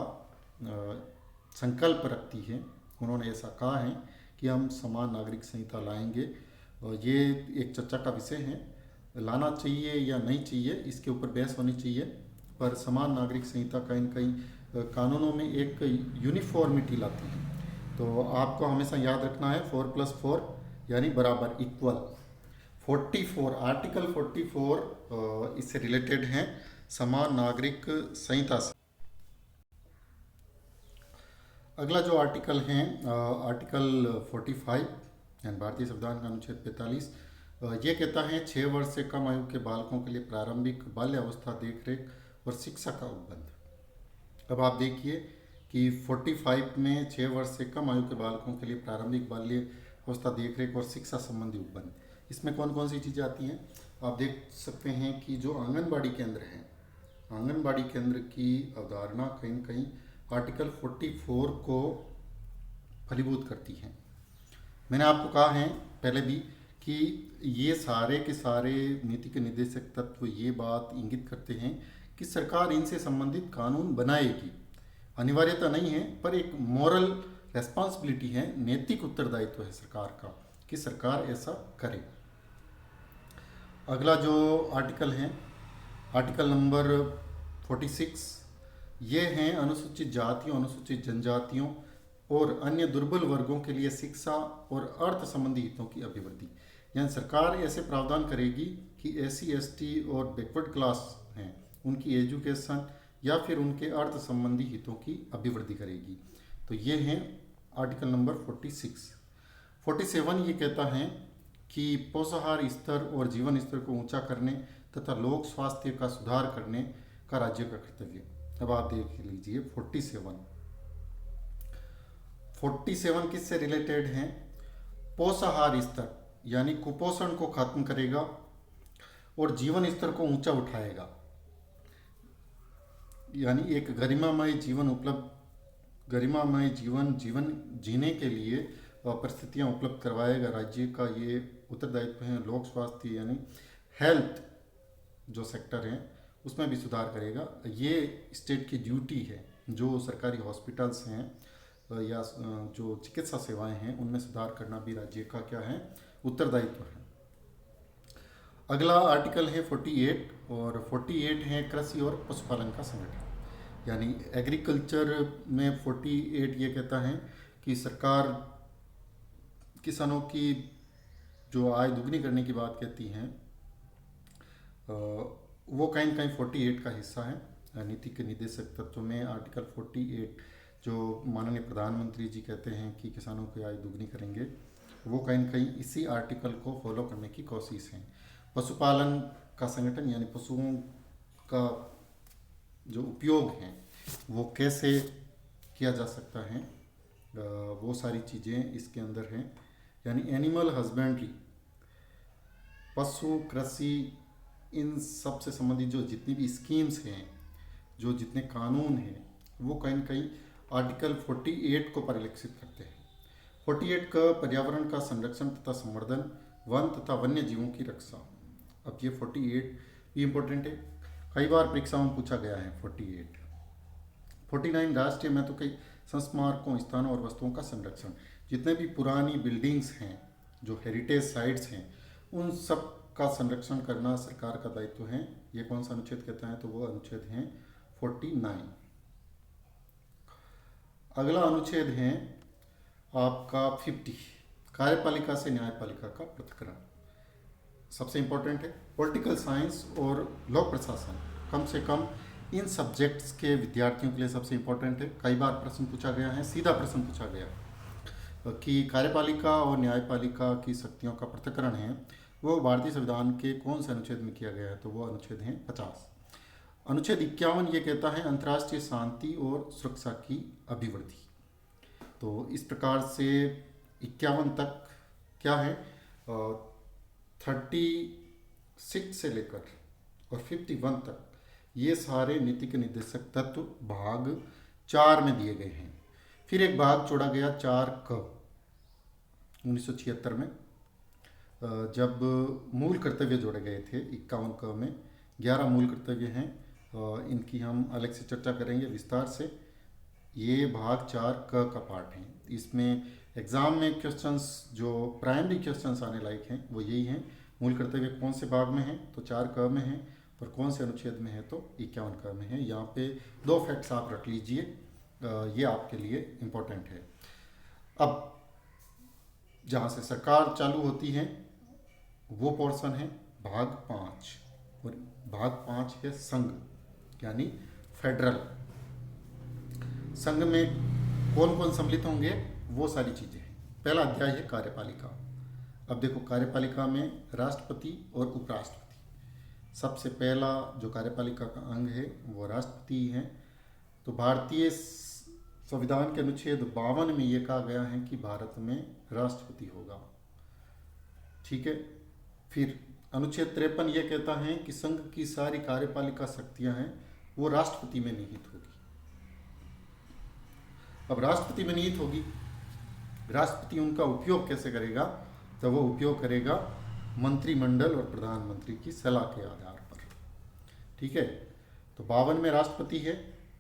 संकल्प रखती है। उन्होंने ऐसा कहा है कि हम समान नागरिक संहिता लाएंगे, और ये एक चर्चा का विषय है, लाना चाहिए या नहीं चाहिए इसके ऊपर बहस होनी चाहिए। पर समान नागरिक संहिता कहीं न कहीं कानूनों में एक यूनिफॉर्मिटी लाती हैं। तो आपको हमेशा याद रखना है 4+4 यानी बराबर, इक्वल। 44 आर्टिकल 44 इससे रिलेटेड हैं समान नागरिक संहिता से। अगला जो आर्टिकल है आर्टिकल 45 यानी भारतीय संविधान का अनुच्छेद 45, ये कहता है 6 वर्ष से कम आयु के बालकों के लिए प्रारंभिक बाल्यावस्था देखरेख और शिक्षा का उपबंध। अब आप देखिए कि 45 में 6 वर्ष से कम आयु के बालकों के लिए प्रारंभिक बाल्यावस्था देखरेख और शिक्षा संबंधी उपबंध, इसमें कौन कौन सी चीज़ें आती हैं आप देख सकते हैं कि जो आंगनबाड़ी केंद्र हैं, आंगनबाड़ी केंद्र की अवधारणा कहीं न कहीं आर्टिकल 44 को फलीभूत करती है। मैंने आपको कहा है पहले भी कि ये सारे के सारे नीति के निर्देशक तत्व ये बात इंगित करते हैं कि सरकार इनसे संबंधित कानून बनाएगी। अनिवार्यता नहीं है, पर एक मॉरल रेस्पॉन्सिबिलिटी है, नैतिक उत्तरदायित्व है सरकार का कि सरकार ऐसा करे। अगला जो आर्टिकल है आर्टिकल नंबर 46, ये हैं अनुसूचित जातियों, अनुसूचित जनजातियों और अन्य दुर्बल वर्गों के लिए शिक्षा और अर्थ संबंधी हितों की अभिवृद्धि। यानी सरकार ऐसे प्रावधान करेगी कि SC ST और बैकवर्ड क्लास हैं उनकी एजुकेशन या फिर उनके अर्थ संबंधी हितों की अभिवृद्धि करेगी। तो ये हैं आर्टिकल नंबर 46। 47 ये कहता है कि पोषाहार स्तर और जीवन स्तर को ऊंचा करने तथा लोक स्वास्थ्य का सुधार करने का राज्य का कर्तव्य। अब आप देख लीजिए 47 किससे रिलेटेड हैं? पोषाहार स्तर यानी कुपोषण को खत्म करेगा और जीवन स्तर को ऊंचा उठाएगा, यानी एक गरिमामय जीवन जीने के लिए परिस्थितियां उपलब्ध करवाएगा। राज्य का ये उत्तरदायित्व है। लोक स्वास्थ्य यानी हेल्थ जो सेक्टर है उसमें भी सुधार करेगा। ये स्टेट की ड्यूटी है। जो सरकारी हॉस्पिटल्स हैं या जो चिकित्सा सेवाएं हैं उनमें सुधार करना भी राज्य का क्या है, उत्तरदायित्व है। अगला आर्टिकल है 48 और 48 है कृषि और पशुपालन का संगठन। यानी एग्रीकल्चर में 48 ये कहता है कि सरकार किसानों की जो आय दुगनी करने की बात कहती हैं वो कहीं न कहीं 48 का हिस्सा है। नीति के निर्देशक तत्व में आर्टिकल 48 जो माननीय प्रधानमंत्री जी कहते हैं कि किसानों की आय दुगनी करेंगे, वो कहीं न कहीं इसी आर्टिकल को फॉलो करने की कोशिश है। पशुपालन का संगठन यानी पशुओं का जो उपयोग है वो कैसे किया जा सकता है, वो सारी चीज़ें इसके अंदर हैं। यानी एनिमल हस्बेंड्री, पशु कृषि, इन सब से संबंधित जो जितनी भी स्कीम्स हैं, जो जितने कानून हैं, वो कहीं न कहीं आर्टिकल 48 को परिलक्षित करते हैं। 48 का पर्यावरण का संरक्षण तथा संवर्धन, वन तथा वन्य जीवों की रक्षा। अब ये 48 भी इम्पोर्टेंट है, कई बार परीक्षाओं में पूछा गया है 48। 49 राष्ट्रीय महत्व के संस्मारकों, स्थानों और वस्तुओं का संरक्षण। जितने भी पुरानी बिल्डिंग्स हैं, जो हेरिटेज साइट्स हैं, उन सब का संरक्षण करना सरकार का दायित्व है। ये कौन सा अनुच्छेद कहता है? तो वो अनुच्छेद है 49। अगला अनुच्छेद है आपका 50, कार्यपालिका से न्यायपालिका का पृथक्करण। सबसे इम्पोर्टेंट है। पॉलिटिकल साइंस और लोक प्रशासन, कम से कम इन सब्जेक्ट्स के विद्यार्थियों के लिए सबसे इम्पोर्टेंट है। कई बार प्रश्न पूछा गया है, सीधा प्रश्न पूछा गया कि कार्यपालिका और न्यायपालिका की शक्तियों का पृथक्करण है वो भारतीय संविधान के कौन से अनुच्छेद में किया गया है? तो वो अनुच्छेद है 50। अनुच्छेद 51 ये कहता है अंतर्राष्ट्रीय शांति और सुरक्षा की अभिवृद्धि। तो इस प्रकार से 51 तक क्या है, 36 से लेकर और 51 तक ये सारे नीति के निर्देशक तत्व भाग 4 में दिए गए हैं। फिर एक भाग छोड़ा गया 4 1976 में, जब मूल कर्तव्य जोड़े गए थे। 51 में 11 मूल कर्तव्य हैं, इनकी हम अलग से चर्चा करेंगे विस्तार से। ये भाग 4 का पार्ट है। इसमें एग्ज़ाम में क्वेश्चंस जो प्राइमरी क्वेश्चंस आने लायक हैं वो यही हैं। मूल कर्तव्य कौन से भाग में हैं? तो 4 में हैं और कौन से अनुच्छेद में है, तो 51 का में है। यहाँ पे 2 फैक्ट्स आप रख लीजिए, ये आपके लिए इम्पोर्टेंट है। अब जहाँ से सरकार चालू होती है वो पोर्शन है भाग 5, और भाग 5 है संघ यानी फेडरल। संघ में कौन कौन सम्मिलित होंगे, वो सारी चीज़ें हैं। पहला अध्याय है कार्यपालिका। अब देखो, कार्यपालिका में राष्ट्रपति और उपराष्ट्रपति, सबसे पहला जो कार्यपालिका का अंग है वो राष्ट्रपति है। तो भारतीय संविधान के अनुच्छेद 52 में ये कहा गया है कि भारत में राष्ट्रपति होगा, ठीक है। फिर अनुच्छेद 53 ये कहता है कि संघ की सारी कार्यपालिका शक्तियां हैं वो राष्ट्रपति में निहित होगी। अब राष्ट्रपति में निहित होगी, राष्ट्रपति उनका उपयोग कैसे करेगा, तो वो उपयोग करेगा मंत्रिमंडल और प्रधानमंत्री की सलाह के आधार पर, ठीक है। तो 52 में राष्ट्रपति है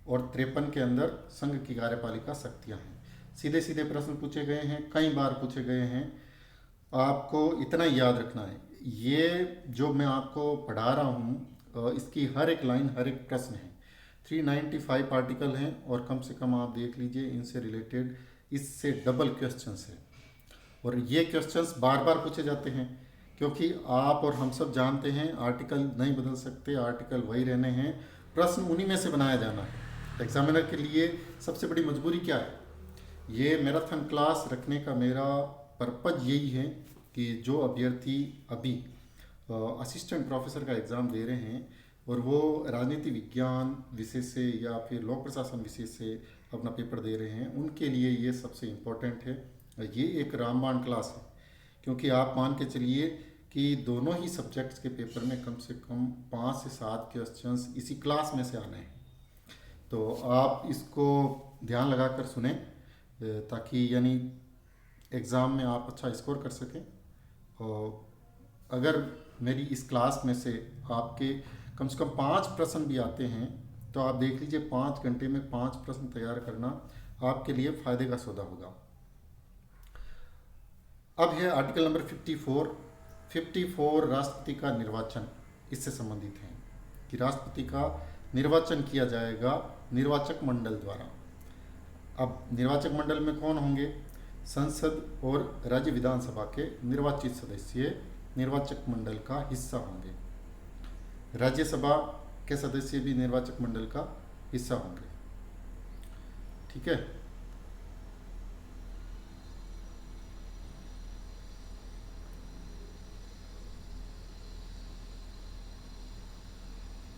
और 53 के अंदर संघ की कार्यपालिका शक्तियां हैं। सीधे सीधे प्रश्न पूछे गए हैं, कई बार पूछे गए हैं। आपको इतना ही याद रखना है, ये जो मैं आपको पढ़ा रहा हूँ इसकी हर एक लाइन, हर एक प्रश्न है। 395 आर्टिकल हैं और कम से कम आप देख लीजिए इनसे रिलेटेड इससे डबल क्वेश्चंस है। और ये क्वेश्चंस बार बार पूछे जाते हैं क्योंकि आप और हम सब जानते हैं आर्टिकल नहीं बदल सकते, आर्टिकल वही रहने हैं, प्रश्न उन्हीं में से बनाया जाना है। एग्जामिनर के लिए सबसे बड़ी मजबूरी क्या है, ये मैराथन क्लास रखने का मेरा पर्पज यही है कि जो अभ्यर्थी अभी असिस्टेंट प्रोफेसर का एग्ज़ाम दे रहे हैं और वो राजनीति विज्ञान विषय से या फिर लोक प्रशासन विषय से अपना पेपर दे रहे हैं, उनके लिए ये सबसे इम्पोर्टेंट है। ये एक रामबाण क्लास है क्योंकि आप मान के चलिए कि दोनों ही सब्जेक्ट्स के पेपर में कम से कम 5 से 7 क्वेश्चंस इसी क्लास में से आने हैं। तो आप इसको ध्यान लगाकर सुने ताकि यानी एग्ज़ाम में आप अच्छा स्कोर कर सकें। और अगर मेरी इस क्लास में से आपके कम से कम 5 प्रश्न भी आते हैं तो आप देख लीजिए 5 घंटे में 5 प्रश्न तैयार करना आपके लिए फ़ायदे का सौदा होगा। अब है आर्टिकल नंबर 54 राष्ट्रपति का निर्वाचन, इससे संबंधित है कि राष्ट्रपति का निर्वाचन किया जाएगा निर्वाचक मंडल द्वारा। अब निर्वाचक मंडल में कौन होंगे, संसद और राज्य विधानसभा के निर्वाचित सदस्य निर्वाचक मंडल का हिस्सा होंगे। राज्यसभा के सदस्य भी निर्वाचक मंडल का हिस्सा होंगे, ठीक है।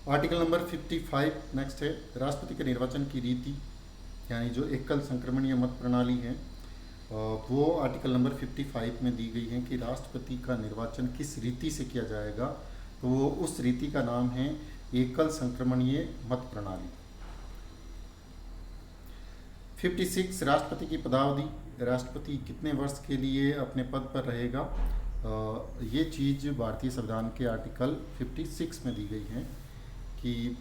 आर्टिकल नंबर 55 नेक्स्ट है राष्ट्रपति के निर्वाचन की रीति, यानी जो एकल संक्रमणीय मत प्रणाली है वो आर्टिकल नंबर 55 में दी गई है कि राष्ट्रपति का निर्वाचन किस रीति से किया जाएगा। तो वो उस रीति का नाम है एकल संक्रमणीय मत प्रणाली। 56 राष्ट्रपति की पदावधि, राष्ट्रपति कितने वर्ष के लिए अपने पद पर रहेगा, ये चीज़ भारतीय संविधान के आर्टिकल 56 में दी गई है कि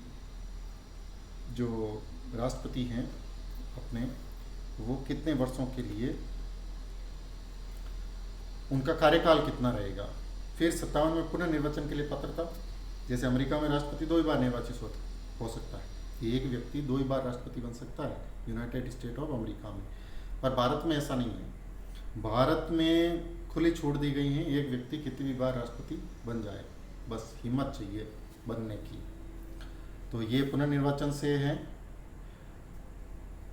जो राष्ट्रपति हैं अपने वो कितने वर्षों के लिए उनका कार्यकाल कितना रहेगा। फिर 57 में पुनर्निर्वाचन के लिए पात्रता, जैसे अमेरिका में राष्ट्रपति 2 बार निर्वाचित हो सकता है, एक व्यक्ति 2 बार राष्ट्रपति बन सकता है यूनाइटेड स्टेट ऑफ अमेरिका में, पर भारत में ऐसा नहीं है। भारत में खुली छूट दी गई है, एक व्यक्ति कितनी बार राष्ट्रपति बन जाए, बस हिम्मत चाहिए बनने की। तो ये पुनर्निर्वाचन से है।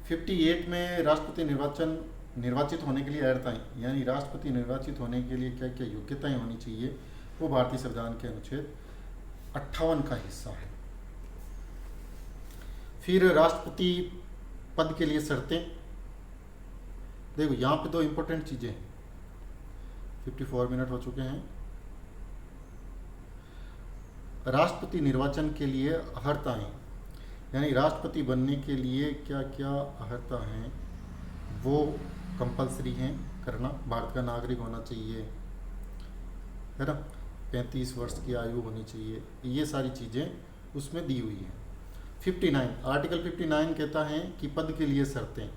58 में राष्ट्रपति निर्वाचित होने के लिए अर्हताएं, यानी राष्ट्रपति निर्वाचित होने के लिए क्या क्या योग्यताएं होनी चाहिए, वो भारतीय संविधान के अनुच्छेद 58 का हिस्सा है। फिर राष्ट्रपति पद के लिए शर्तें, देखो यहाँ पे 2 इंपॉर्टेंट चीजें हैं। 54 मिनट हो चुके हैं। राष्ट्रपति निर्वाचन के लिए अर्हताएं, यानी राष्ट्रपति बनने के लिए क्या क्या अर्हता हैं वो कंपलसरी हैं करना। भारत का नागरिक होना चाहिए, है ना, 35 वर्ष की आयु होनी चाहिए, ये सारी चीज़ें उसमें दी हुई हैं। 59 आर्टिकल 59 कहता है कि पद के लिए शर्तें,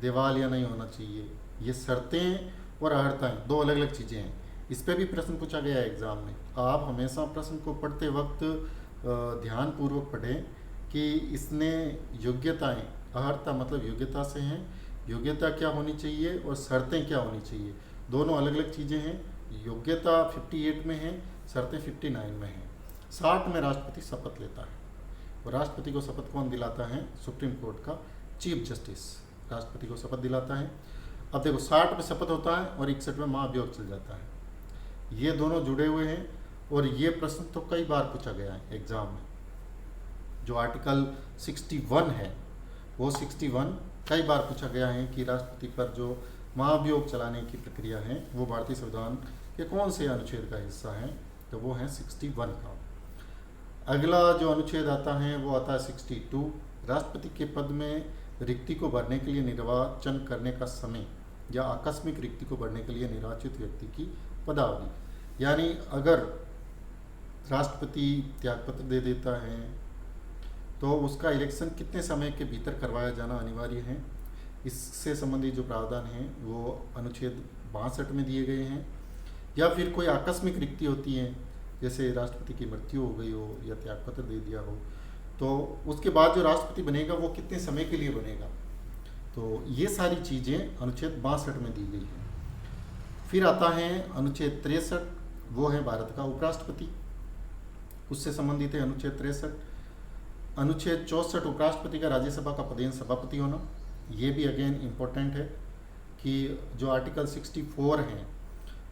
दिवालिया नहीं होना चाहिए। ये शर्तें और अर्हताएं 2 अलग अलग चीज़ें हैं। इस पर भी प्रश्न पूछा गया है एग्ज़ाम में। आप हमेशा प्रश्न को पढ़ते वक्त ध्यानपूर्वक पढ़ें कि इसने योग्यताएं, अर्हता मतलब योग्यता से हैं, योग्यता क्या होनी चाहिए और शर्तें क्या होनी चाहिए, दोनों अलग अलग चीज़ें हैं। योग्यता 58 में है, शर्तें 59 में हैं। 60 में राष्ट्रपति शपथ लेता है और राष्ट्रपति को शपथ कौन दिलाता है? सुप्रीम कोर्ट का चीफ जस्टिस राष्ट्रपति को शपथ दिलाता है। अब देखो 60 में शपथ होता है और 61 में महाभियोग चल जाता है। ये दोनों जुड़े हुए हैं और ये प्रश्न तो कई बार पूछा गया है एग्जाम में। जो आर्टिकल 61 है वो 61 कई बार पूछा गया है कि राष्ट्रपति पर जो महाभियोग चलाने की प्रक्रिया है वो भारतीय संविधान के कौन से अनुच्छेद का हिस्सा है? तो वो है 61 का। अगला जो अनुच्छेद आता है वो आता है 62, राष्ट्रपति के पद में रिक्ति को भरने के लिए निर्वाचन करने का समय या आकस्मिक रिक्ति को भरने के लिए निर्वाचित व्यक्ति की पदावधि। यानी अगर राष्ट्रपति त्यागपत्र दे देता है तो उसका इलेक्शन कितने समय के भीतर करवाया जाना अनिवार्य है। इससे संबंधित जो प्रावधान हैं वो अनुच्छेद 62 में दिए गए हैं। या फिर कोई आकस्मिक रिक्ति होती है, जैसे राष्ट्रपति की मृत्यु हो गई हो या त्यागपत्र दे दिया हो, तो उसके बाद जो राष्ट्रपति बनेगा वो कितने समय के लिए बनेगा। तो ये सारी चीज़ें अनुच्छेद 62 में दी गई हैं। फिर आता है अनुच्छेद 63, वो है भारत का उपराष्ट्रपति, उससे संबंधित है अनुच्छेद 63। अनुच्छेद 64 उपराष्ट्रपति का राज्यसभा का पदेन सभापति होना, ये भी अगेन इम्पोर्टेंट है कि जो आर्टिकल 64 है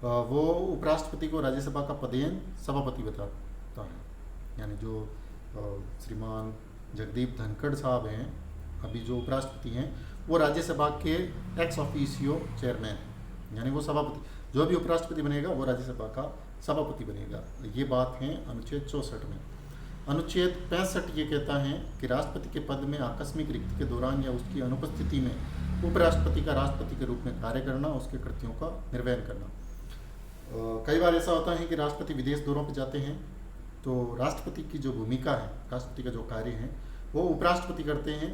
वो उपराष्ट्रपति को राज्यसभा का पदेन सभापति बताता है। यानी जो श्रीमान जगदीप धनखड़ साहब हैं अभी जो उपराष्ट्रपति हैं वो राज्यसभा के एक्स ऑफिशियो चेयरमैन हैं, यानी वो सभापति, जो भी उपराष्ट्रपति बनेगा वो राज्यसभा का सभापति बनेगा। ये बात है अनुच्छेद 64 में। अनुच्छेद 65 ये कहता है कि राष्ट्रपति के पद में आकस्मिक रिक्ति के दौरान या उसकी अनुपस्थिति में उपराष्ट्रपति का राष्ट्रपति के रूप में कार्य करना, उसके कृत्यों का निर्वहन करना। कई बार ऐसा होता है कि राष्ट्रपति विदेश दौरों पर जाते हैं तो राष्ट्रपति की जो भूमिका है, राष्ट्रपति का जो कार्य है वो उपराष्ट्रपति करते हैं,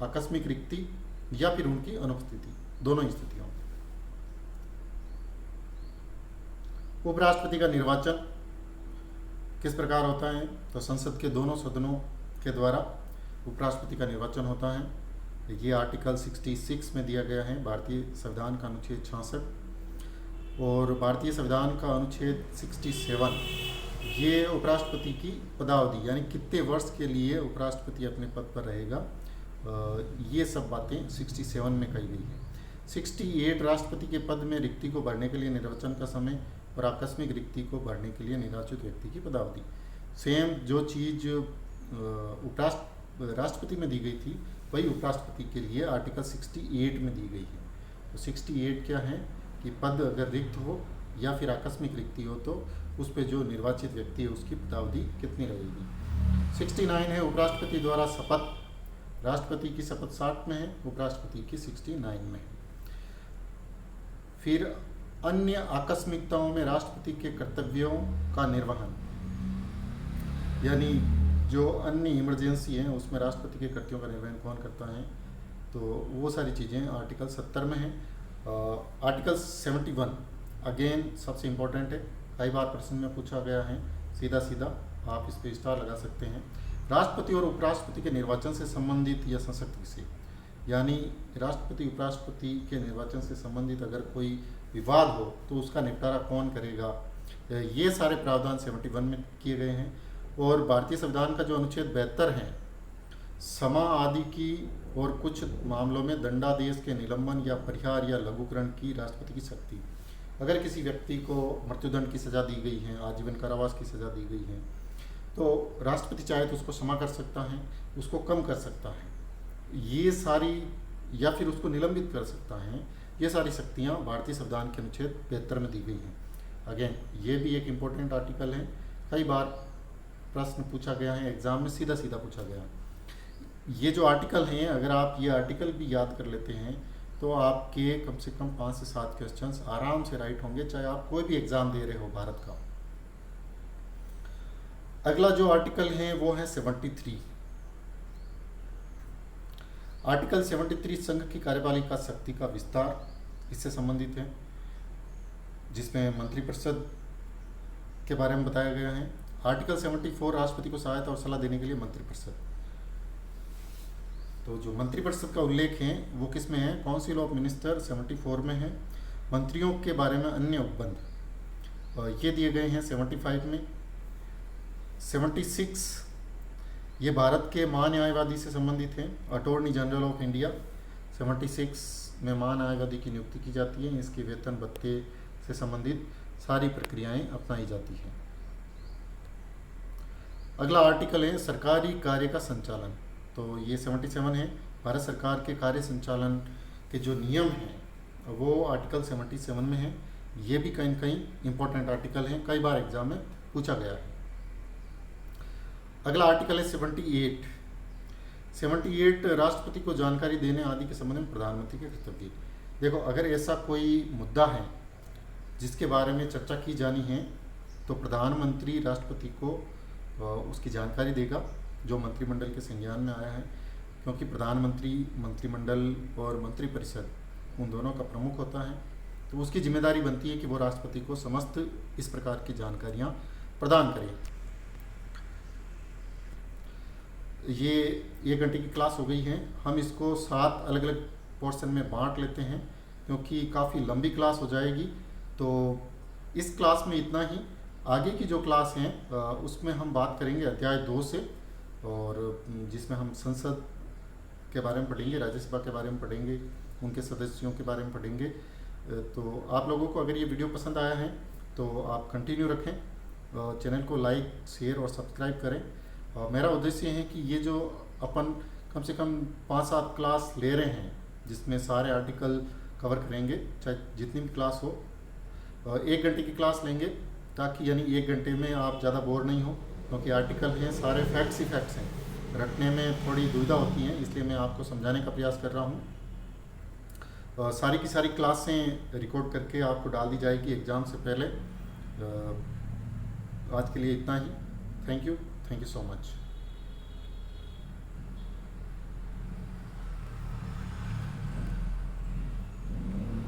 आकस्मिक रिक्ति या फिर उनकी अनुपस्थिति, दोनों ही स्थितियों। उपराष्ट्रपति का निर्वाचन किस प्रकार होता है? तो संसद के दोनों सदनों के द्वारा उपराष्ट्रपति का निर्वाचन होता है। ये आर्टिकल 66 में दिया गया है, भारतीय संविधान का अनुच्छेद 66 और भारतीय संविधान का अनुच्छेद 67। ये उपराष्ट्रपति की पदावधि यानी कितने वर्ष के लिए उपराष्ट्रपति अपने पद पर रहेगा, ये सब बातें 67 में कही गई है। 68 राष्ट्रपति के पद में रिक्ति को भरने के लिए निर्वाचन का समय और आकस्मिक रिक्ति को भरने के लिए निर्वाचित व्यक्ति की पदावधि। सेम जो चीज़ राष्ट्रपति में दी गई थी वही उपराष्ट्रपति के लिए आर्टिकल 68 में दी गई है। तो 68 क्या है कि पद अगर रिक्त हो या फिर आकस्मिक रिक्ति हो तो उस पर जो निर्वाचित व्यक्ति है उसकी पदावधि कितनी रहेगी। 69 है उपराष्ट्रपति द्वारा शपथ, राष्ट्रपति की शपथ 60 में है, उपराष्ट्रपति की 69 में है। फिर अन्य आकस्मिकताओं में राष्ट्रपति के कर्तव्यों का निर्वहन, यानी जो अन्य इमरजेंसी है उसमें राष्ट्रपति के कर्तव्यों का निर्वहन कौन करता है, तो वो सारी चीज़ें आर्टिकल 70 में है। आर्टिकल 71 अगेन सबसे इम्पोर्टेंट है, कई बार प्रश्न में पूछा गया है, सीधा सीधा आप इस पर स्टार लगा सकते हैं। राष्ट्रपति और उपराष्ट्रपति के निर्वाचन से संबंधित या संसद से, यानी राष्ट्रपति उपराष्ट्रपति के निर्वाचन से संबंधित अगर कोई विवाद हो तो उसका निपटारा कौन करेगा, ये सारे प्रावधान 71 में किए गए हैं। और भारतीय संविधान का जो अनुच्छेद 72 है, समा आदि की और कुछ मामलों में दंडादेश के निलंबन या परिहार या लघुकरण की राष्ट्रपति की शक्ति। अगर किसी व्यक्ति को मृत्युदंड की सज़ा दी गई है, आजीवन कारावास की सज़ा दी गई है, तो राष्ट्रपति चाहे तो उसको क्षमा कर सकता है, उसको कम कर सकता है, ये सारी, या फिर उसको निलंबित कर सकता है। ये सारी शक्तियाँ भारतीय संविधान के अनुच्छेद 72 में दी गई हैं। अगेन ये भी एक इम्पोर्टेंट आर्टिकल है, कई बार प्रश्न पूछा गया है एग्जाम में, सीधा सीधा पूछा गया। ये जो आर्टिकल हैं, अगर आप ये आर्टिकल भी याद कर लेते हैं तो आपके कम से कम 5 से 7 क्वेश्चंस आराम से राइट होंगे, चाहे आप कोई भी एग्जाम दे रहे हो भारत का। अगला जो आर्टिकल है वो है 73। आर्टिकल 73 संघ की कार्यपालिका शक्ति का विस्तार, इससे संबंधित है, जिसमें मंत्रिपरिषद के बारे में बताया गया है। आर्टिकल 74 राष्ट्रपति को सहायता और सलाह देने के लिए मंत्रिपरिषद। तो जो मंत्रिपरिषद का उल्लेख है वो किस में है? काउंसिल ऑफ मिनिस्टर 74 में है। मंत्रियों के बारे में अन्य उपबंध ये दिए गए हैं 75 में। 76 ये भारत के महान्यायवादी से संबंधित हैं, अटॉर्नी जनरल ऑफ इंडिया। 76 में महान्यायवादी की नियुक्ति की जाती है, इसके वेतन भत्ते से संबंधित सारी प्रक्रियाएं अपनाई जाती हैं। अगला आर्टिकल है सरकारी कार्य का संचालन। तो ये 77 है। भारत सरकार के कार्य संचालन के जो नियम हैं वो आर्टिकल 77 में है। ये भी कहीं कहीं इंपॉर्टेंट आर्टिकल हैं, कई बार एग्जाम में पूछा गया है। अगला आर्टिकल है 78। 78 राष्ट्रपति को जानकारी देने आदि के संबंध में प्रधानमंत्री के कर्तव्य। देखो, अगर ऐसा कोई मुद्दा है जिसके बारे में चर्चा की जानी है तो प्रधानमंत्री राष्ट्रपति को उसकी जानकारी देगा जो मंत्रिमंडल के संज्ञान में आया है, क्योंकि प्रधानमंत्री मंत्रिमंडल और मंत्रिपरिषद उन दोनों का प्रमुख होता है। तो उसकी जिम्मेदारी बनती है कि वो राष्ट्रपति को समस्त इस प्रकार की जानकारियाँ प्रदान करें। ये 1 घंटे की क्लास हो गई है। हम इसको 7 अलग अलग पोर्शन में बांट लेते हैं क्योंकि काफ़ी लंबी क्लास हो जाएगी। तो इस क्लास में इतना ही। आगे की जो क्लास हैं उसमें हम बात करेंगे अध्याय 2 से, और जिसमें हम संसद के बारे में पढ़ेंगे, राज्यसभा के बारे में पढ़ेंगे, उनके सदस्यों के बारे में पढ़ेंगे। तो आप लोगों को अगर ये वीडियो पसंद आया है तो आप कंटिन्यू रखें, चैनल को लाइक, शेयर और सब्सक्राइब करें। मेरा उद्देश्य है कि ये जो अपन कम से कम 5-7 क्लास ले रहे हैं जिसमें सारे आर्टिकल कवर करेंगे, चाहे जितनी भी क्लास हो, 1 घंटे की क्लास लेंगे ताकि यानी 1 घंटे में आप ज़्यादा बोर नहीं हो, क्योंकि आर्टिकल हैं सारे फैक्ट्स ही फैक्ट्स हैं, रटने में थोड़ी दुविधा होती है, इसलिए मैं आपको समझाने का प्रयास कर रहा हूँ। सारी की सारी क्लासें रिकॉर्ड करके आपको डाल दी जाएगी एग्ज़ाम से पहले। आज के लिए इतना ही। Thank you so much.